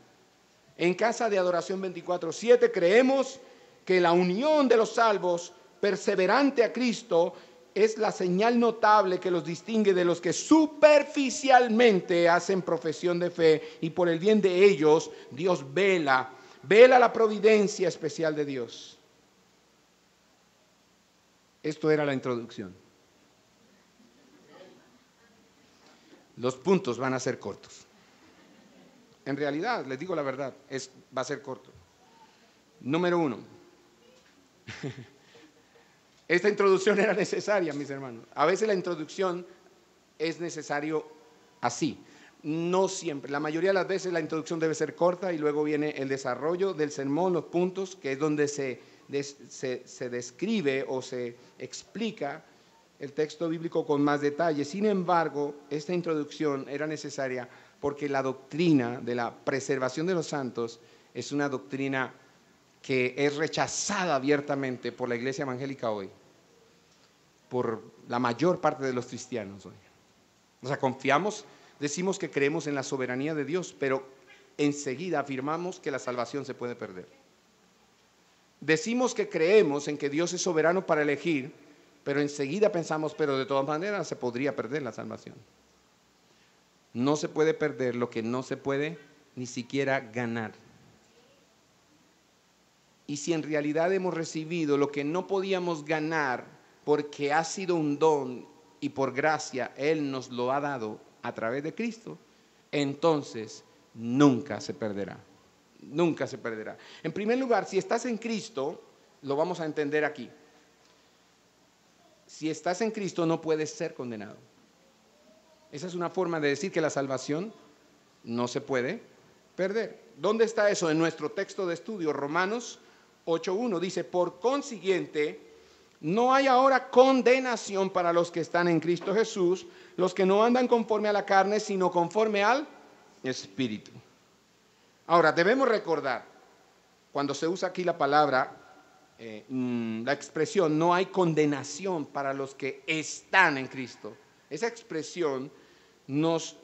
En Casa de Adoración 24/7 creemos que la unión de los salvos perseverante a Cristo es la señal notable que los distingue de los que superficialmente hacen profesión de fe, y por el bien de ellos Dios vela la providencia especial de Dios. Esto era la introducción. Los puntos van a ser cortos. En realidad, les digo la verdad, va a ser corto. Número 1. Esta introducción era necesaria, mis hermanos. A veces la introducción es necesario así. No siempre. La mayoría de las veces la introducción debe ser corta y luego viene el desarrollo del sermón, los puntos, que es donde se describe o se explica el texto bíblico con más detalle. Sin embargo, esta introducción era necesaria porque la doctrina de la preservación de los santos es una doctrina que es rechazada abiertamente por la iglesia evangélica hoy, por la mayor parte de los cristianos hoy. O sea, decimos que creemos en la soberanía de Dios, pero enseguida afirmamos que la salvación se puede perder. Decimos que creemos en que Dios es soberano para elegir, pero enseguida pensamos, pero de todas maneras se podría perder la salvación. No se puede perder lo que no se puede ni siquiera ganar. Y si en realidad hemos recibido lo que no podíamos ganar porque ha sido un don y por gracia Él nos lo ha dado a través de Cristo, entonces nunca se perderá. Nunca se perderá. En primer lugar, si estás en Cristo, lo vamos a entender aquí. Si estás en Cristo no puedes ser condenado. Esa es una forma de decir que la salvación no se puede perder. ¿Dónde está eso? En nuestro texto de estudio, Romanos 8:1, dice: por consiguiente, no hay ahora condenación para los que están en Cristo Jesús, los que no andan conforme a la carne, sino conforme al Espíritu. Ahora, debemos recordar, cuando se usa aquí la palabra, la expresión, no hay condenación para los que están en Cristo. Esa expresión nos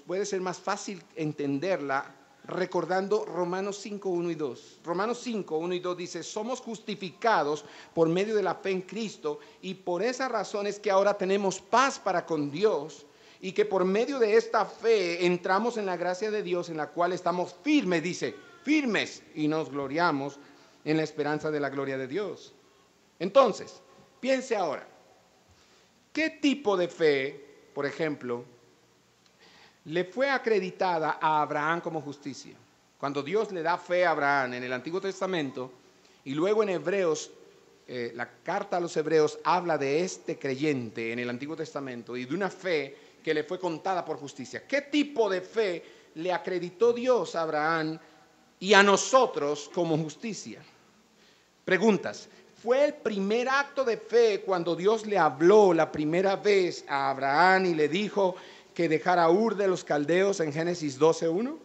puede ser más fácil entenderla recordando Romanos 5:1 y 2. Romanos 5:1 y 2 dice: somos justificados por medio de la fe en Cristo, y por esa razón es que ahora tenemos paz para con Dios, y que por medio de esta fe entramos en la gracia de Dios, en la cual estamos firmes, dice, firmes, y nos gloriamos en la esperanza de la gloria de Dios. Entonces, piense ahora, ¿qué tipo de fe, por ejemplo, le fue acreditada a Abraham como justicia? Cuando Dios le da fe a Abraham en el Antiguo Testamento, y luego en Hebreos, la carta a los Hebreos habla de este creyente en el Antiguo Testamento y de una fe que le fue contada por justicia. ¿Qué tipo de fe le acreditó Dios a Abraham y a nosotros como justicia? Preguntas. ¿Fue el primer acto de fe cuando Dios le habló la primera vez a Abraham y le dijo que dejara Ur de los Caldeos en Génesis 12:1?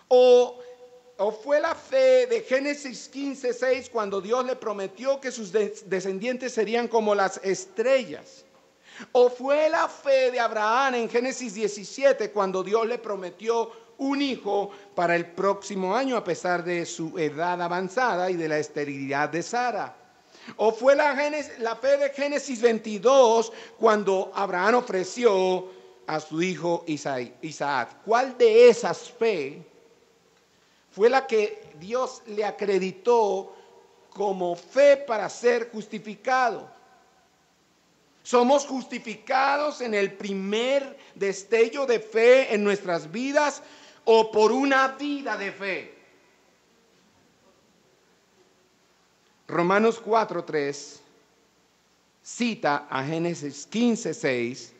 ¿O fue la fe de Génesis 15:6 cuando Dios le prometió que sus descendientes serían como las estrellas? ¿O fue la fe de Abraham en Génesis 17 cuando Dios le prometió un hijo para el próximo año a pesar de su edad avanzada y de la esterilidad de Sara? ¿O fue la fe de Génesis 22 cuando Abraham ofreció a su hijo Isaac? ¿Cuál de esas fe fue la que Dios le acreditó como fe para ser justificado? ¿Somos justificados en el primer destello de fe en nuestras vidas o por una vida de fe? Romanos 4:3 cita a Génesis 15:6,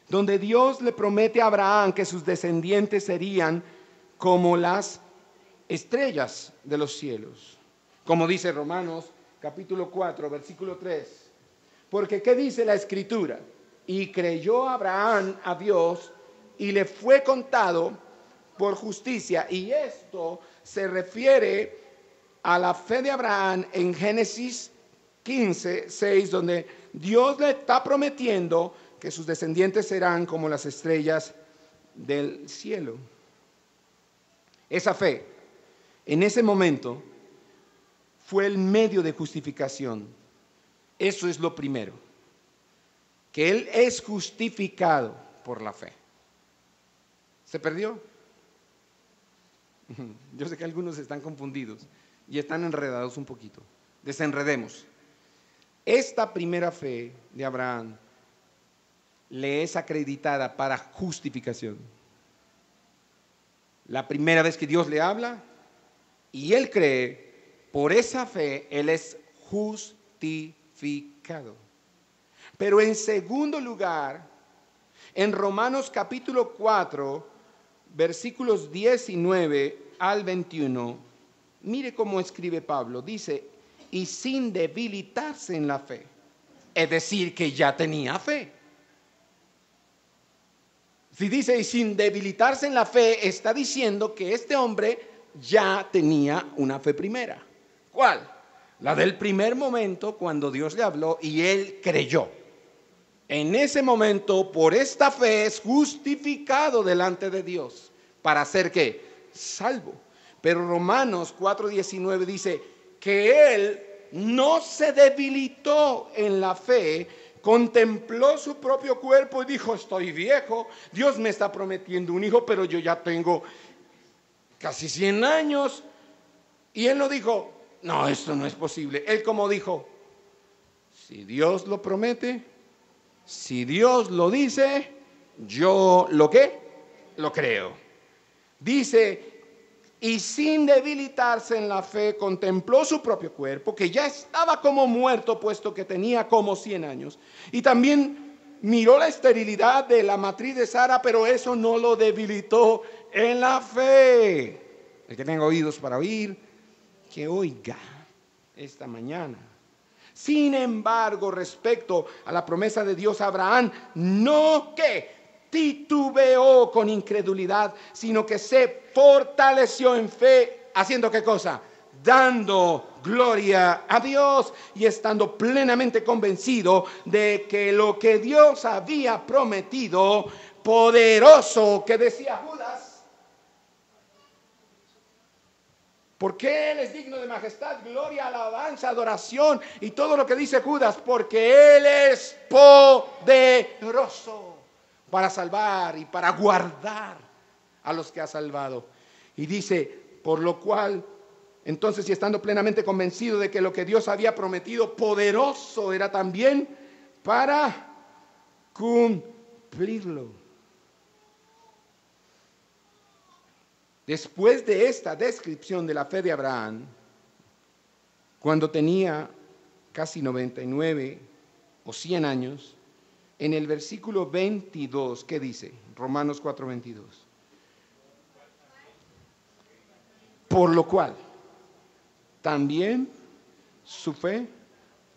donde Dios le promete a Abraham que sus descendientes serían como las estrellas de los cielos. Como dice Romanos capítulo 4, versículo 3. Porque ¿qué dice la Escritura? Y creyó Abraham a Dios y le fue contado por justicia. Y esto se refiere a la fe de Abraham en Génesis 15:6, donde Dios le está prometiendo que sus descendientes serán como las estrellas del cielo. Esa fe, en ese momento, fue el medio de justificación. Eso es lo primero, que Él es justificado por la fe. ¿Se perdió? Yo sé que algunos están confundidos y están enredados un poquito. Desenredemos. Esta primera fe de Abraham le es acreditada para justificación. La primera vez que Dios le habla y él cree, por esa fe él es justificado. Pero en segundo lugar, en Romanos capítulo 4, versículos 19 al 21, mire cómo escribe Pablo. Dice, y sin debilitarse en la fe. Es decir, que ya tenía fe. Si dice, y sin debilitarse en la fe, está diciendo que este hombre ya tenía una fe primera. ¿Cuál? La del primer momento cuando Dios le habló y él creyó. En ese momento, por esta fe, es justificado delante de Dios. ¿Para ser qué? Salvo. Pero Romanos 4:19 dice que él no se debilitó en la fe contempló su propio cuerpo y dijo, estoy viejo, Dios me está prometiendo un hijo, pero yo ya tengo casi 100 años. Y él no dijo, no, esto no es posible. Él como dijo, si Dios lo promete, si Dios lo dice, yo lo ¿qué? Lo creo. Dice, y sin debilitarse en la fe, contempló su propio cuerpo, que ya estaba como muerto, puesto que tenía como 100 años. Y también miró la esterilidad de la matriz de Sara, pero eso no lo debilitó en la fe. El que tenga oídos para oír, que oiga esta mañana. Sin embargo, respecto a la promesa de Dios a Abraham, no que titubeó con incredulidad, sino que se fortaleció en fe, haciendo ¿qué cosa? Dando gloria a Dios y estando plenamente convencido de que lo que Dios había prometido, poderoso, que decía Judas, porque Él es digno de majestad, gloria, alabanza, adoración y todo lo que dice Judas, porque Él es poderoso para salvar y para guardar a los que ha salvado. Y dice, por lo cual, entonces, y estando plenamente convencido de que lo que Dios había prometido, poderoso era también para cumplirlo. Después de esta descripción de la fe de Abraham, cuando tenía casi 99 o 100 años, en el versículo 22, ¿qué dice? Romanos 4:22. Por lo cual, también su fe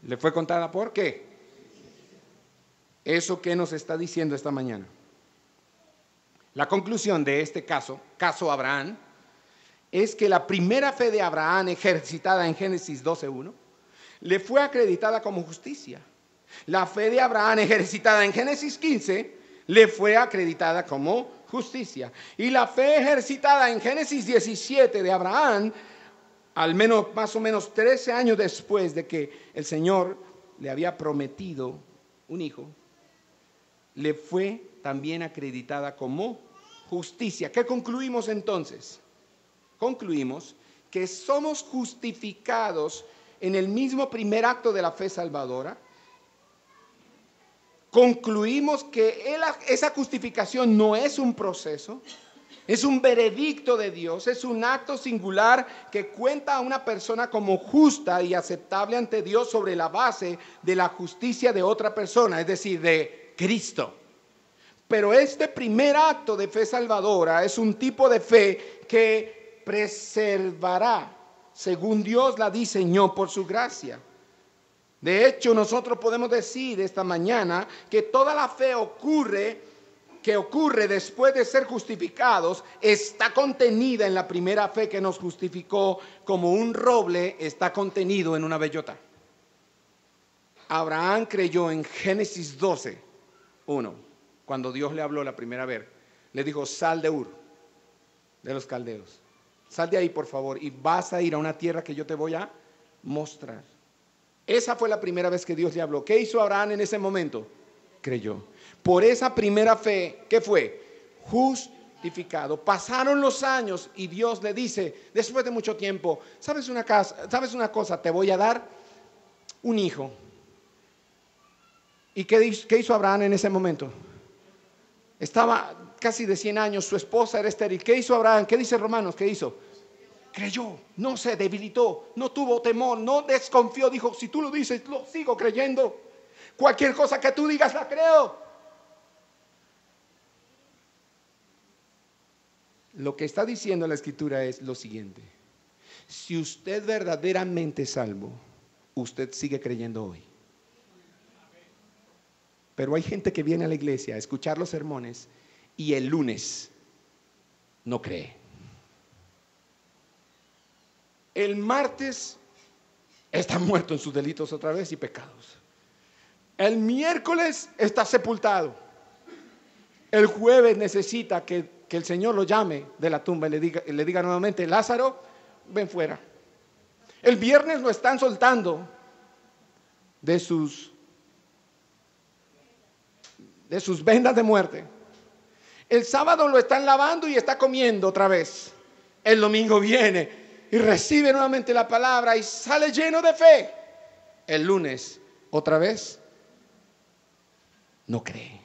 le fue contada por ¿qué? ¿Eso qué nos está diciendo esta mañana? La conclusión de este caso Abraham, es que la primera fe de Abraham ejercitada en Génesis 12:1, le fue acreditada como justicia. La fe de Abraham ejercitada en Génesis 15 le fue acreditada como justicia. Y la fe ejercitada en Génesis 17 de Abraham, al menos más o menos 13 años después de que el Señor le había prometido un hijo, le fue también acreditada como justicia. ¿Qué concluimos entonces? Concluimos que somos justificados en el mismo primer acto de la fe salvadora. Concluimos que esa justificación no es un proceso, es un veredicto de Dios, es un acto singular que cuenta a una persona como justa y aceptable ante Dios sobre la base de la justicia de otra persona, es decir, de Cristo. Pero este primer acto de fe salvadora es un tipo de fe que preservará, según Dios la diseñó por su gracia. De hecho, nosotros podemos decir esta mañana que toda la fe que ocurre después de ser justificados está contenida en la primera fe que nos justificó, como un roble está contenido en una bellota. Abraham creyó en Génesis 12:1, cuando Dios le habló la primera vez. Le dijo, sal de Ur, de los caldeos. Sal de ahí, por favor, y vas a ir a una tierra que yo te voy a mostrar. Esa fue la primera vez que Dios le habló. ¿Qué hizo Abraham en ese momento? Creyó. Por esa primera fe, ¿qué fue? Justificado. Pasaron los años y Dios le dice, después de mucho tiempo, ¿sabes una cosa? Te voy a dar un hijo. ¿Y qué hizo Abraham en ese momento? Estaba casi de 100 años, su esposa era estéril. ¿Qué hizo Abraham? ¿Qué dice Romanos? ¿Qué hizo? Creyó, no se debilitó, no tuvo temor, no desconfió. Dijo, si tú lo dices, lo sigo creyendo. Cualquier cosa que tú digas, la creo. Lo que está diciendo la Escritura es lo siguiente. Si usted verdaderamente es salvo, usted sigue creyendo hoy. Pero hay gente que viene a la iglesia a escuchar los sermones y el lunes no cree. El martes está muerto en sus delitos otra vez y pecados. El miércoles está sepultado. El jueves necesita que el Señor lo llame de la tumba y le diga nuevamente, Lázaro, ven fuera. El viernes lo están soltando de sus de sus vendas de muerte. El sábado lo están lavando y está comiendo otra vez. El domingo viene y recibe nuevamente la palabra y sale lleno de fe. El lunes, otra vez, no cree.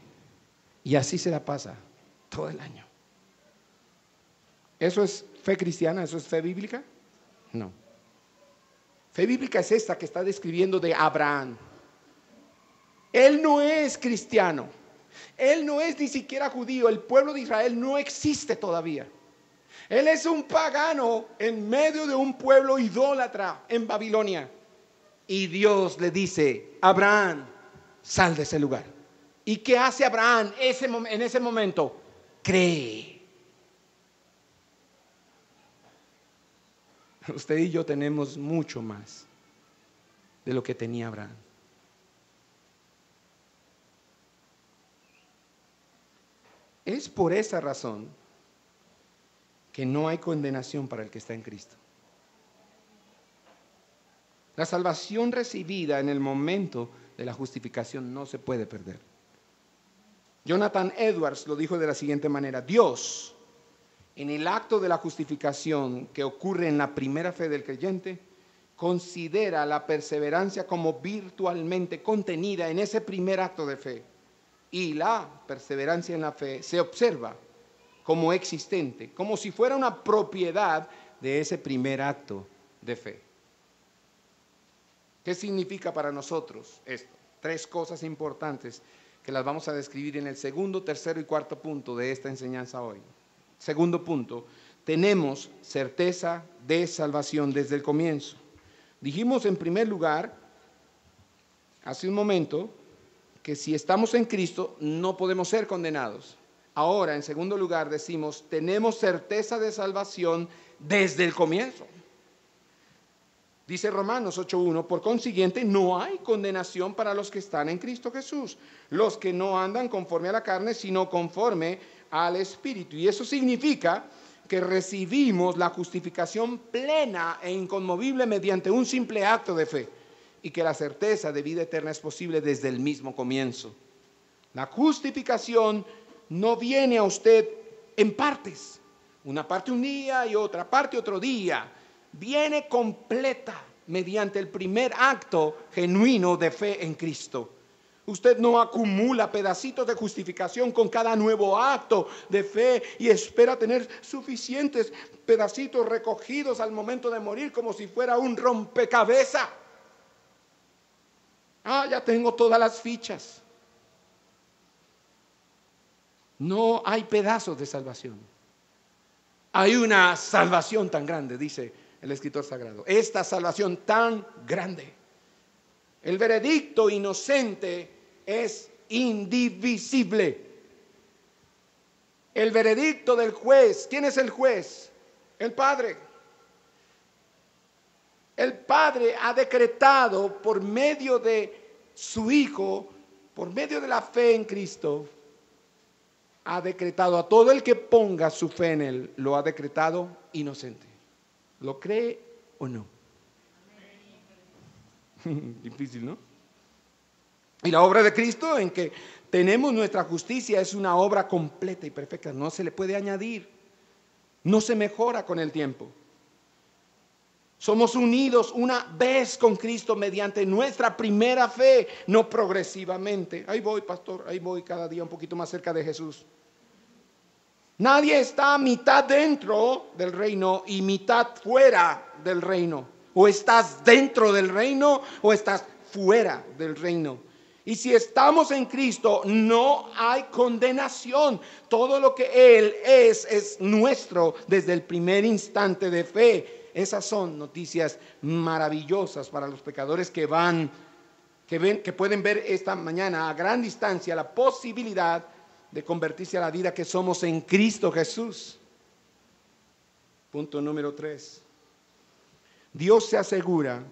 Y así se la pasa todo el año. ¿Eso es fe cristiana? ¿Eso es fe bíblica? No. Fe bíblica es esta que está describiendo de Abraham. Él no es cristiano. Él no es ni siquiera judío. El pueblo de Israel no existe todavía. Él es un pagano en medio de un pueblo idólatra en Babilonia. Y Dios le dice: Abraham, sal de ese lugar. ¿Y qué hace Abraham en ese momento? Cree. Usted y yo tenemos mucho más de lo que tenía Abraham. Es por esa razón que no hay condenación para el que está en Cristo. La salvación recibida en el momento de la justificación no se puede perder. Jonathan Edwards lo dijo de la siguiente manera: Dios, en el acto de la justificación que ocurre en la primera fe del creyente, considera la perseverancia como virtualmente contenida en ese primer acto de fe, y la perseverancia en la fe se observa como existente, como si fuera una propiedad de ese primer acto de fe. ¿Qué significa para nosotros esto? 3 cosas importantes que las vamos a describir en el segundo, tercero y cuarto punto de esta enseñanza hoy. Segundo punto, tenemos certeza de salvación desde el comienzo. Dijimos en primer lugar, hace un momento, que si estamos en Cristo no podemos ser condenados. Ahora, en segundo lugar, decimos, tenemos certeza de salvación desde el comienzo. Dice Romanos 8:1, por consiguiente no hay condenación para los que están en Cristo Jesús, los que no andan conforme a la carne, sino conforme al Espíritu. Y eso significa que recibimos la justificación plena e inconmovible mediante un simple acto de fe, y que la certeza de vida eterna es posible desde el mismo comienzo. La justificación no viene a usted en partes, una parte un día y otra parte otro día. Viene completa mediante el primer acto genuino de fe en Cristo. Usted no acumula pedacitos de justificación con cada nuevo acto de fe y espera tener suficientes pedacitos recogidos al momento de morir como si fuera un rompecabezas. Ya tengo todas las fichas. No hay pedazos de salvación. Hay una salvación tan grande, dice el escritor sagrado. Esta salvación tan grande. El veredicto inocente es indivisible. El veredicto del juez, ¿quién es el juez? El Padre. El Padre ha decretado por medio de su Hijo, por medio de la fe en Cristo, ha decretado a todo el que ponga su fe en Él, lo ha decretado inocente. ¿Lo cree o no? Difícil, ¿no? Y la obra de Cristo en que tenemos nuestra justicia es una obra completa y perfecta. No se le puede añadir. No se mejora con el tiempo. Somos unidos una vez con Cristo mediante nuestra primera fe, no progresivamente. Ahí voy, pastor, ahí voy cada día un poquito más cerca de Jesús. Nadie está mitad dentro del reino y mitad fuera del reino. O estás dentro del reino o estás fuera del reino. Y si estamos en Cristo, no hay condenación. Todo lo que Él es nuestro desde el primer instante de fe. Esas son noticias maravillosas para los pecadores que pueden ver esta mañana a gran distancia la posibilidad de convertirse a la vida que somos en Cristo Jesús. Punto número 3. Dios se asegura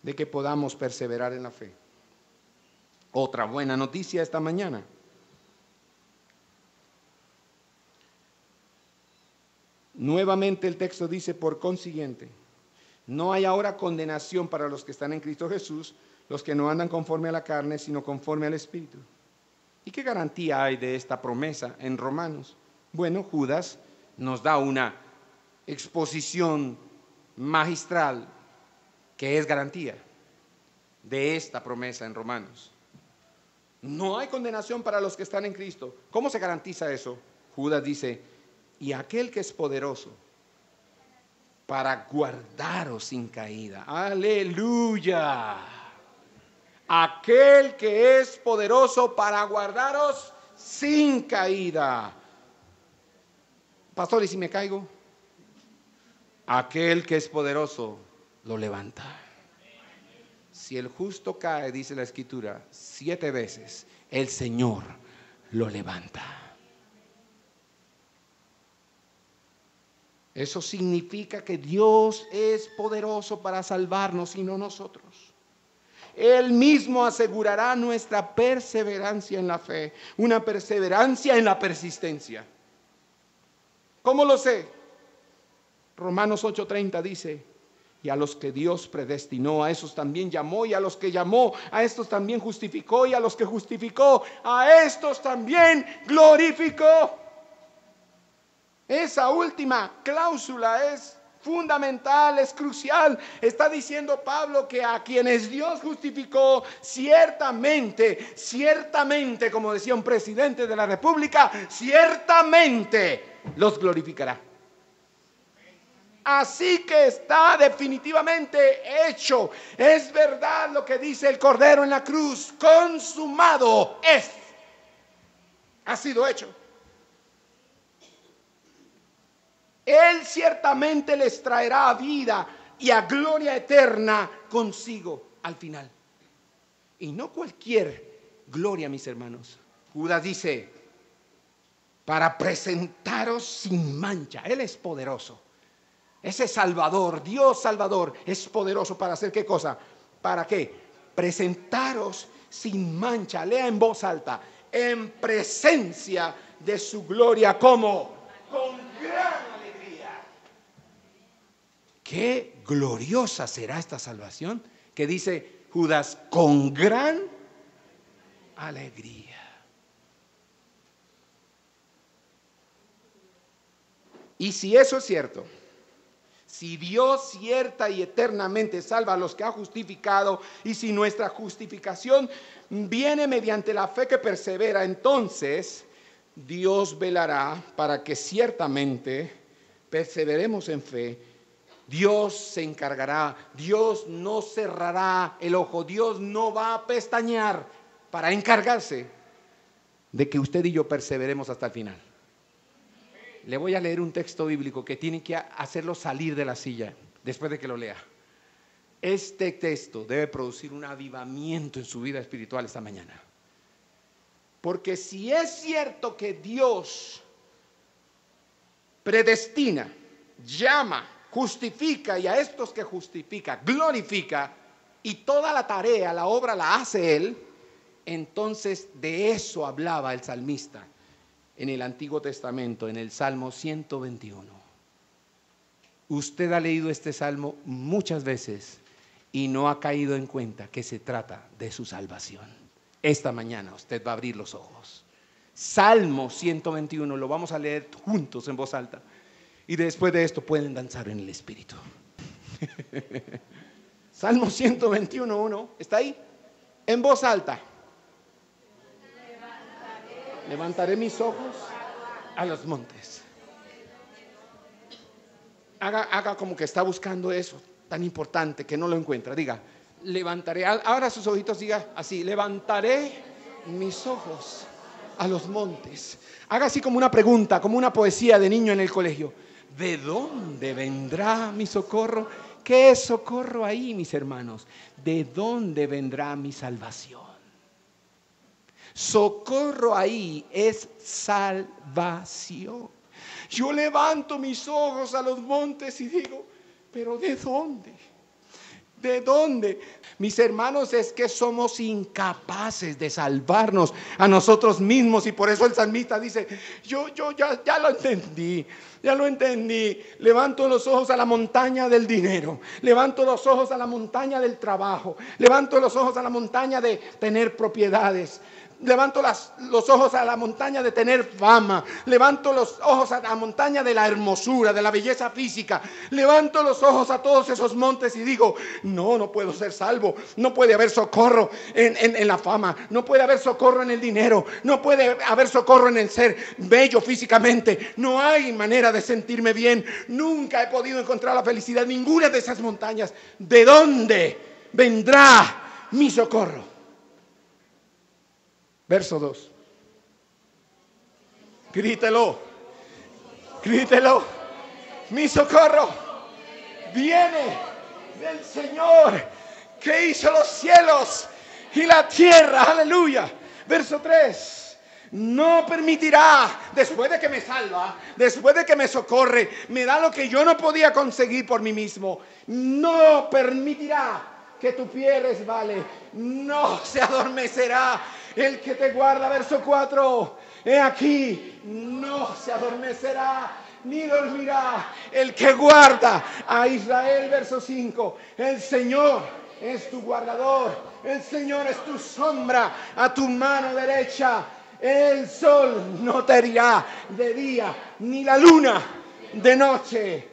de que podamos perseverar en la fe. Otra buena noticia esta mañana. Nuevamente el texto dice, por consiguiente, no hay ahora condenación para los que están en Cristo Jesús, los que no andan conforme a la carne, sino conforme al Espíritu. ¿Y qué garantía hay de esta promesa en Romanos? Bueno, Judas nos da una exposición magistral que es garantía de esta promesa en Romanos. No hay condenación para los que están en Cristo. ¿Cómo se garantiza eso? Judas dice, y aquel que es poderoso para guardaros sin caída. Aleluya. Aquel que es poderoso para guardaros sin caída. Pastor, ¿y si me caigo? Aquel que es poderoso lo levanta. Si el justo cae, dice la Escritura, 7 veces, el Señor lo levanta. Eso significa que Dios es poderoso para salvarnos y no nosotros. Él mismo asegurará nuestra perseverancia en la fe, una perseverancia en la persistencia. ¿Cómo lo sé? Romanos 8:30 dice, y a los que Dios predestinó, a esos también llamó, y a los que llamó, a estos también justificó, y a los que justificó, a estos también glorificó. Esa última cláusula es fundamental, es crucial. Está diciendo Pablo que a quienes Dios justificó, ciertamente, como decía un presidente de la República, ciertamente los glorificará. Así que está definitivamente hecho. Es verdad lo que dice el Cordero en la cruz. Consumado es. Ha sido hecho. Él ciertamente les traerá vida y a gloria eterna consigo al final. Y no cualquier gloria, mis hermanos. Judas dice, para presentaros sin mancha. Él es poderoso. Ese Salvador, Dios Salvador, es poderoso para hacer ¿qué cosa? ¿Para qué? Presentaros sin mancha, lea en voz alta, en presencia de su gloria, como con gran alegría. Qué gloriosa será esta salvación, que dice Judas, con gran alegría. Y si eso es cierto, si Dios cierta y eternamente salva a los que ha justificado, y si nuestra justificación viene mediante la fe que persevera, entonces Dios velará para que ciertamente perseveremos en fe. Dios se encargará, Dios no cerrará el ojo, Dios no va a pestañear para encargarse de que usted y yo perseveremos hasta el final. Le voy a leer un texto bíblico que tiene que hacerlo salir de la silla después de que lo lea. Este texto debe producir un avivamiento en su vida espiritual esta mañana. Porque si es cierto que Dios predestina, llama, justifica, y a estos que justifica, glorifica, y toda la tarea, la obra la hace Él, entonces de eso hablaba el salmista en el Antiguo Testamento, en el Salmo 121. Usted ha leído este salmo muchas veces y no ha caído en cuenta que se trata de su salvación. Esta mañana usted va a abrir los ojos. Salmo 121, lo vamos a leer juntos en voz alta. Y después de esto pueden danzar en el Espíritu. Salmo 121:1, ¿está ahí? En voz alta. Levantaré mis ojos a los montes. Haga como que está buscando eso tan importante que no lo encuentra. Diga, levantaré, abra sus ojitos, diga así, levantaré mis ojos a los montes. Haga así como una pregunta, como una poesía de niño en el colegio. ¿De dónde vendrá mi socorro? ¿Qué es socorro ahí, mis hermanos? ¿De dónde vendrá mi salvación? Socorro ahí es salvación. Yo levanto mis ojos a los montes y digo, ¿pero de dónde? ¿De dónde? Mis hermanos, es que somos incapaces de salvarnos a nosotros mismos, y por eso el salmista dice, yo ya lo entendí. Ya lo entendí. Levanto los ojos a la montaña del dinero. Levanto los ojos a la montaña del trabajo. Levanto los ojos a la montaña de tener propiedades. Levanto los ojos a la montaña de tener fama. Levanto los ojos a la montaña de la hermosura, de la belleza física. Levanto los ojos a todos esos montes y digo, no puedo ser salvo. No puede haber socorro en la fama. No puede haber socorro en el dinero. No puede haber socorro en el ser bello físicamente. No hay manera de sentirme bien. Nunca he podido encontrar la felicidad en ninguna de esas montañas. ¿De dónde vendrá mi socorro? Verso 2. Grítelo. Mi socorro viene del Señor que hizo los cielos y la tierra. Aleluya. Verso 3. No permitirá, después de que me salva, después de que me socorre, me da lo que yo no podía conseguir por mí mismo. No permitirá que tu pie resbale. No se adormecerá el que te guarda. Verso 4. He aquí, no se adormecerá ni dormirá el que guarda a Israel. Verso 5. El Señor es tu guardador. El Señor es tu sombra a tu mano derecha. El sol no te herirá de día, ni la luna de noche.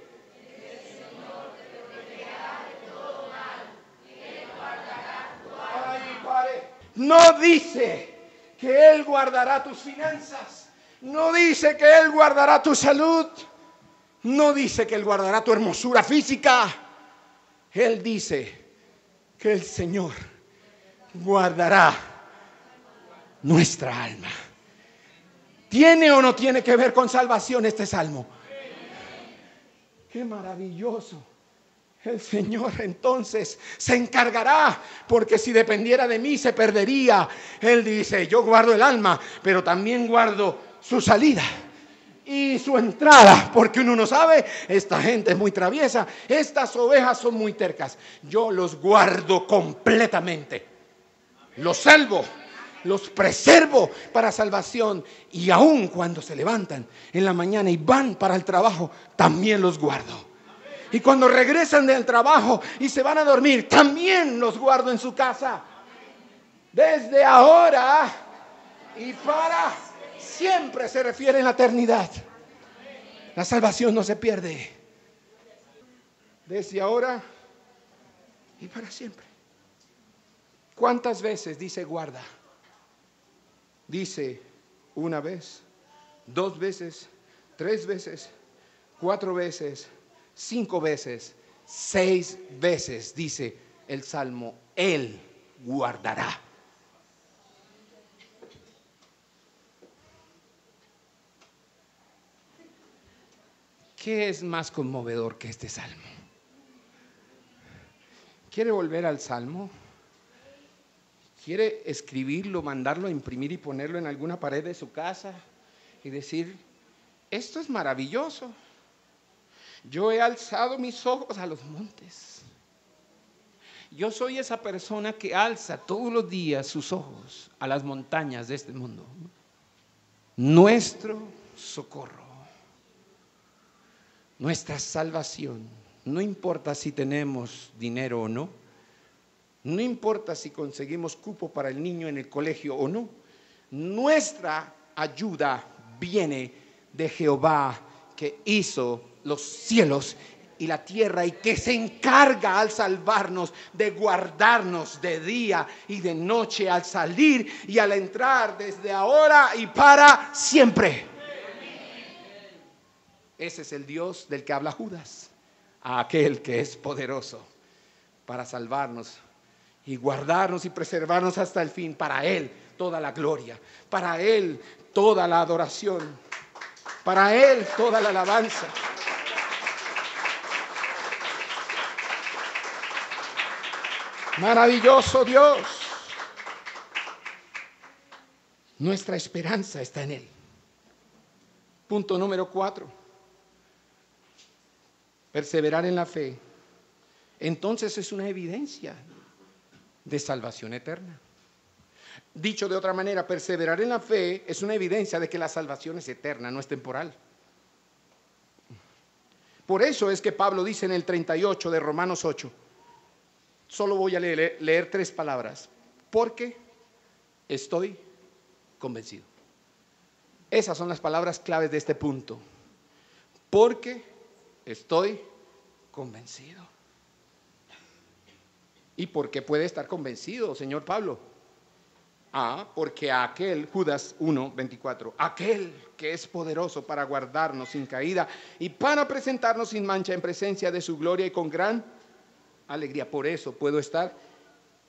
No dice que Él guardará tus finanzas. No dice que Él guardará tu salud. No dice que Él guardará tu hermosura física. Él dice que el Señor guardará nuestra alma. ¿Tiene o no tiene que ver con salvación este salmo? ¡Qué maravilloso! El Señor entonces se encargará, porque si dependiera de mí se perdería. Él dice, yo guardo el alma, pero también guardo su salida y su entrada, porque uno no sabe, esta gente es muy traviesa, estas ovejas son muy tercas. Yo los guardo completamente, los salvo, los preservo para salvación, y aun cuando se levantan en la mañana y van para el trabajo, también los guardo. Y cuando regresan del trabajo y se van a dormir, también los guardo en su casa. Desde ahora y para siempre, se refiere en la eternidad. La salvación no se pierde. Desde ahora y para siempre. ¿Cuántas veces dice guarda? Dice una vez, 2 veces, 3 veces, 4 veces, 5 veces, 6 veces, dice el Salmo, Él guardará. ¿Qué es más conmovedor que este Salmo? ¿Quiere volver al Salmo? ¿Quiere escribirlo, mandarlo a imprimir y ponerlo en alguna pared de su casa y decir, esto es maravilloso? Yo he alzado mis ojos a los montes. Yo soy esa persona que alza todos los días sus ojos a las montañas de este mundo. Nuestro socorro, nuestra salvación, no importa si tenemos dinero o no, no importa si conseguimos cupo para el niño en el colegio o no, nuestra ayuda viene de Jehová, que hizo los cielos y la tierra, y que se encarga al salvarnos de guardarnos de día y de noche, al salir y al entrar, desde ahora y para siempre. Ese es el Dios del que habla Judas, a aquel que es poderoso para salvarnos y guardarnos y preservarnos hasta el fin. Para Él toda la gloria, para Él toda la adoración, para Él toda la alabanza. Maravilloso Dios. Nuestra esperanza está en Él. Punto número 4. Perseverar en la fe. Entonces es una evidencia de salvación eterna. Dicho de otra manera, perseverar en la fe es una evidencia de que la salvación es eterna, no es temporal. Por eso es que Pablo dice en el 38 de Romanos 8, solo voy a leer 3 palabras: porque estoy convencido. Esas son las palabras claves de este punto. Porque estoy convencido. ¿Y por qué puede estar convencido, señor Pablo? Porque aquel, Judas 1:24, aquel que es poderoso para guardarnos sin caída y para presentarnos sin mancha en presencia de su gloria y con gran alegría. Por eso puedo estar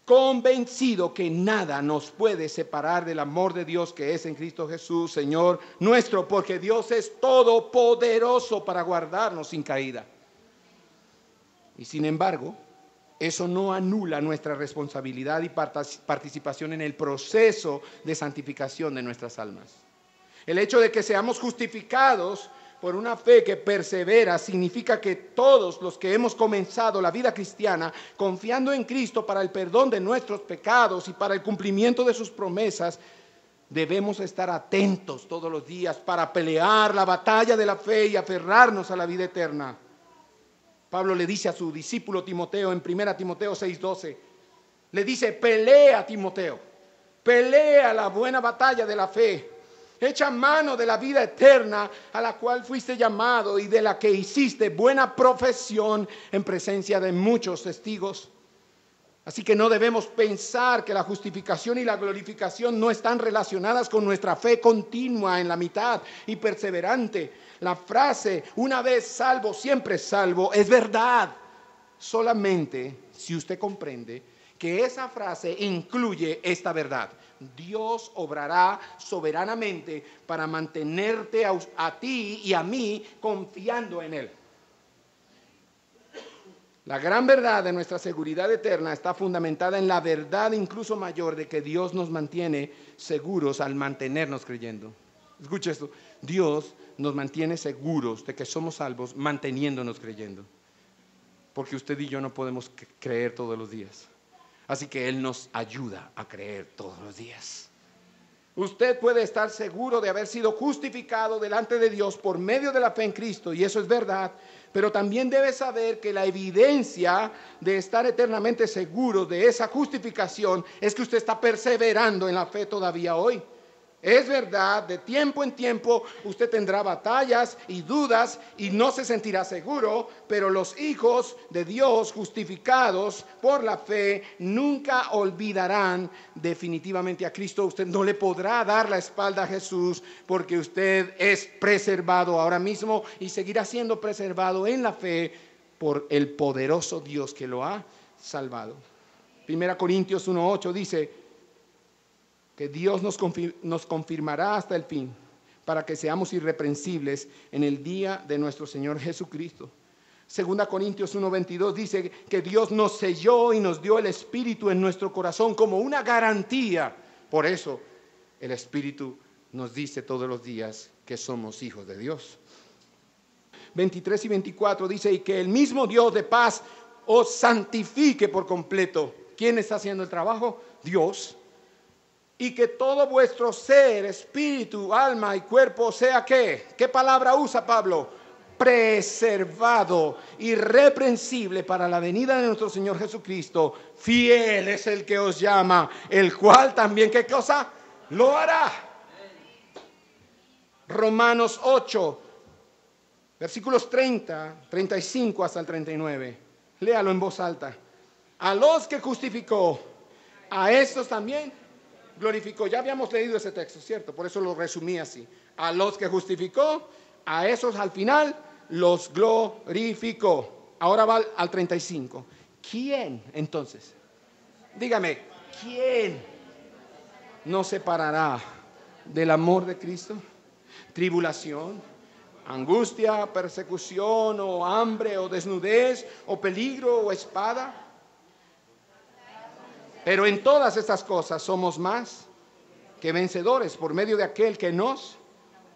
convencido que nada nos puede separar del amor de Dios que es en Cristo Jesús, Señor nuestro, porque Dios es todopoderoso para guardarnos sin caída. Y sin embargo, eso no anula nuestra responsabilidad y participación en el proceso de santificación de nuestras almas. El hecho de que seamos justificados por una fe que persevera significa que todos los que hemos comenzado la vida cristiana confiando en Cristo para el perdón de nuestros pecados y para el cumplimiento de sus promesas, debemos estar atentos todos los días para pelear la batalla de la fe y aferrarnos a la vida eterna. Pablo le dice a su discípulo Timoteo en 1 Timoteo 6:12, le dice: pelea, Timoteo, pelea la buena batalla de la fe, echa mano de la vida eterna a la cual fuiste llamado y de la que hiciste buena profesión en presencia de muchos testigos. Así que no debemos pensar que la justificación y la glorificación no están relacionadas con nuestra fe continua en la mitad y perseverante. La frase una vez salvo, siempre salvo es verdad, solamente si usted comprende que esa frase incluye esta verdad. Dios obrará soberanamente para mantenerte a ti y a mí confiando en Él. La gran verdad de nuestra seguridad eterna está fundamentada en la verdad incluso mayor de que Dios nos mantiene seguros al mantenernos creyendo. Escuche esto, Dios nos mantiene seguros de que somos salvos manteniéndonos creyendo. Porque usted y yo no podemos creer todos los días. Así que Él nos ayuda a creer todos los días. Usted puede estar seguro de haber sido justificado delante de Dios por medio de la fe en Cristo, y eso es verdad. Pero también debe saber que la evidencia de estar eternamente seguro de esa justificación es que usted está perseverando en la fe todavía hoy. Es verdad, de tiempo en tiempo usted tendrá batallas y dudas y no se sentirá seguro, pero los hijos de Dios justificados por la fe nunca olvidarán definitivamente a Cristo. Usted no le podrá dar la espalda a Jesús porque usted es preservado ahora mismo y seguirá siendo preservado en la fe por el poderoso Dios que lo ha salvado. 1 Corintios 1:8 dice que Dios nos confirmará hasta el fin para que seamos irreprensibles en el día de nuestro Señor Jesucristo. 2 Corintios 1:22 dice que Dios nos selló y nos dio el Espíritu en nuestro corazón como una garantía. Por eso el Espíritu nos dice todos los días que somos hijos de Dios. 23 y 24 dice: y que el mismo Dios de paz os santifique por completo. ¿Quién está haciendo el trabajo? Dios. Y que todo vuestro ser, espíritu, alma y cuerpo sea ¿qué? ¿Qué palabra usa Pablo? Preservado, irreprensible para la venida de nuestro Señor Jesucristo. Fiel es el que os llama, el cual también ¿qué cosa? Lo hará. Romanos 8, versículos 30, 35 hasta el 39. Léalo en voz alta. A los que justificó, a estos también glorificó. Ya habíamos leído ese texto, ¿cierto? Por eso lo resumí así. A los que justificó, a esos al final los glorificó. Ahora va al 35. ¿Quién entonces? Dígame, ¿quién nos separará del amor de Cristo? ¿Tribulación, angustia, persecución, o hambre, o desnudez, o peligro, o espada? Pero en todas estas cosas somos más que vencedores por medio de aquel que nos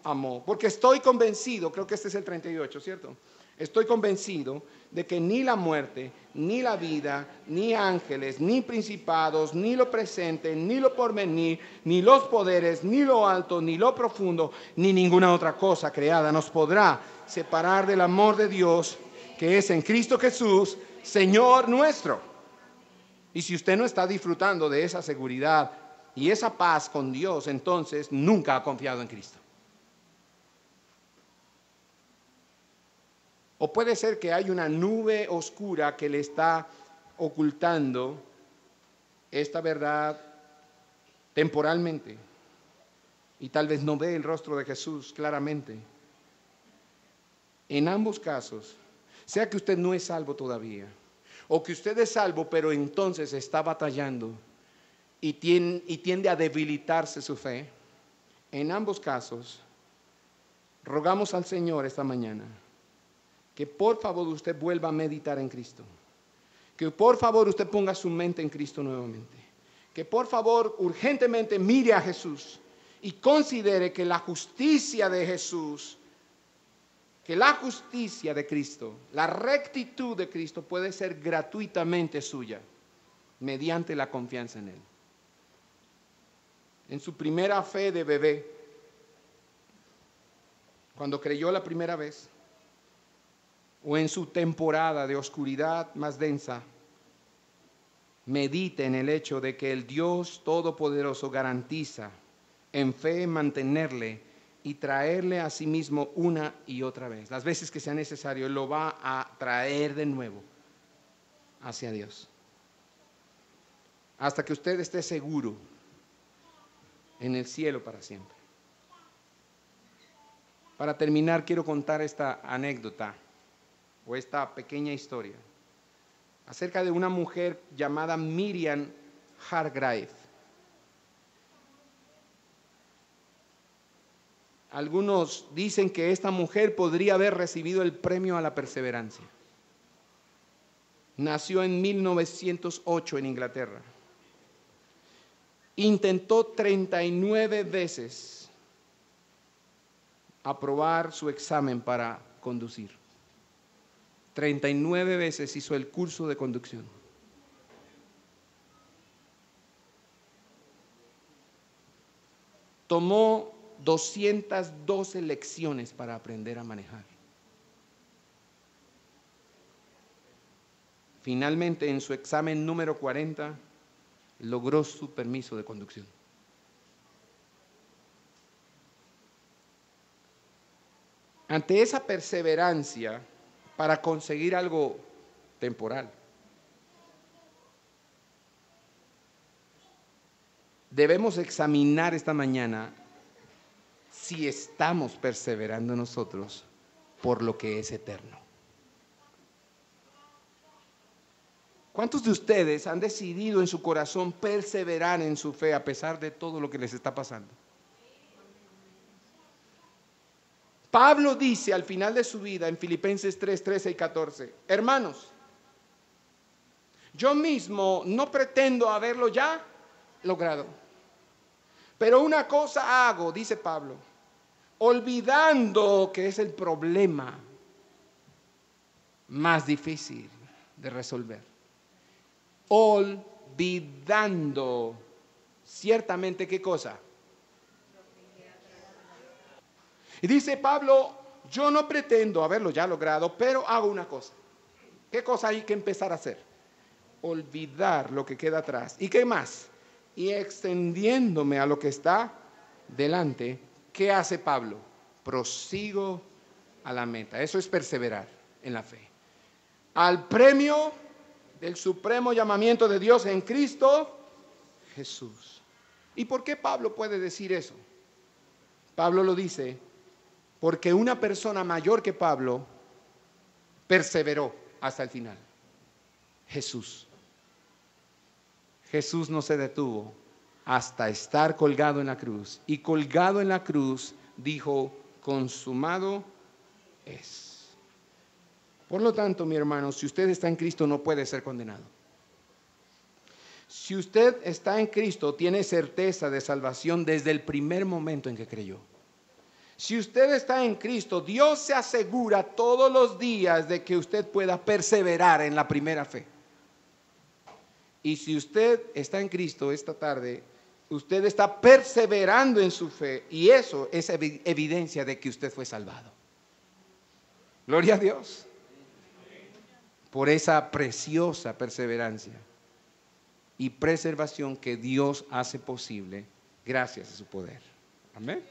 amó. Porque estoy convencido, creo que este es el 38, ¿cierto? Estoy convencido de que ni la muerte, ni la vida, ni ángeles, ni principados, ni lo presente, ni lo porvenir, ni los poderes, ni lo alto, ni lo profundo, ni ninguna otra cosa creada nos podrá separar del amor de Dios que es en Cristo Jesús, Señor nuestro. Y si usted no está disfrutando de esa seguridad, y esa paz con Dios, entonces nunca ha confiado en Cristo. O puede ser que hay una nube oscura que le está ocultando esta verdad temporalmente y tal vez no ve el rostro de Jesús claramente. En ambos casos, sea que usted no es salvo todavía, o que usted es salvo pero entonces está batallando y tiende a debilitarse su fe, en ambos casos, rogamos al Señor esta mañana que por favor usted vuelva a meditar en Cristo, que por favor usted ponga su mente en Cristo nuevamente, que por favor urgentemente mire a Jesús y considere que la justicia de Jesús, que la justicia de Cristo, la rectitud de Cristo puede ser gratuitamente suya mediante la confianza en Él. En su primera fe de bebé, cuando creyó la primera vez, o en su temporada de oscuridad más densa, medite en el hecho de que el Dios Todopoderoso garantiza en fe mantenerle y traerle a sí mismo una y otra vez. Las veces que sea necesario, Él lo va a traer de nuevo hacia Dios. Hasta que usted esté seguro en el cielo para siempre. Para terminar, quiero contar esta anécdota o esta pequeña historia acerca de una mujer llamada Miriam Hargrave. Algunos dicen que esta mujer podría haber recibido el premio a la perseverancia. Nació en 1908 en Inglaterra. Intentó 39 veces aprobar su examen para conducir. 39 veces hizo el curso de conducción. Tomó 212 lecciones para aprender a manejar. Finalmente, en su examen número 40, logró su permiso de conducción. Ante esa perseverancia para conseguir algo temporal, debemos examinar esta mañana si estamos perseverando nosotros por lo que es eterno. ¿Cuántos de ustedes han decidido en su corazón perseverar en su fe a pesar de todo lo que les está pasando? Pablo dice al final de su vida en Filipenses 3, 13 y 14, hermanos, yo mismo no pretendo haberlo ya logrado, pero una cosa hago, dice Pablo, olvidando que es el problema más difícil de resolver. Olvidando ciertamente qué cosa. Y dice Pablo, yo no pretendo haberlo ya logrado, pero hago una cosa. ¿Qué cosa hay que empezar a hacer? Olvidar lo que queda atrás. ¿Y qué más? Y extendiéndome a lo que está delante, ¿qué hace Pablo? Prosigo a la meta. Eso es perseverar en la fe. Al premio del supremo llamamiento de Dios en Cristo Jesús. ¿Y por qué Pablo puede decir eso? Pablo lo dice porque una persona mayor que Pablo perseveró hasta el final. Jesús. Jesús no se detuvo hasta estar colgado en la cruz. Y colgado en la cruz dijo, consumado es. Por lo tanto, mi hermano, si usted está en Cristo no puede ser condenado. Si usted está en Cristo, tiene certeza de salvación desde el primer momento en que creyó. Si usted está en Cristo, Dios se asegura todos los días de que usted pueda perseverar en la primera fe. Y si usted está en Cristo esta tarde, usted está perseverando en su fe y eso es evidencia de que usted fue salvado. Gloria a Dios por esa preciosa perseverancia. y preservación que Dios hace posible gracias a su poder. Amén.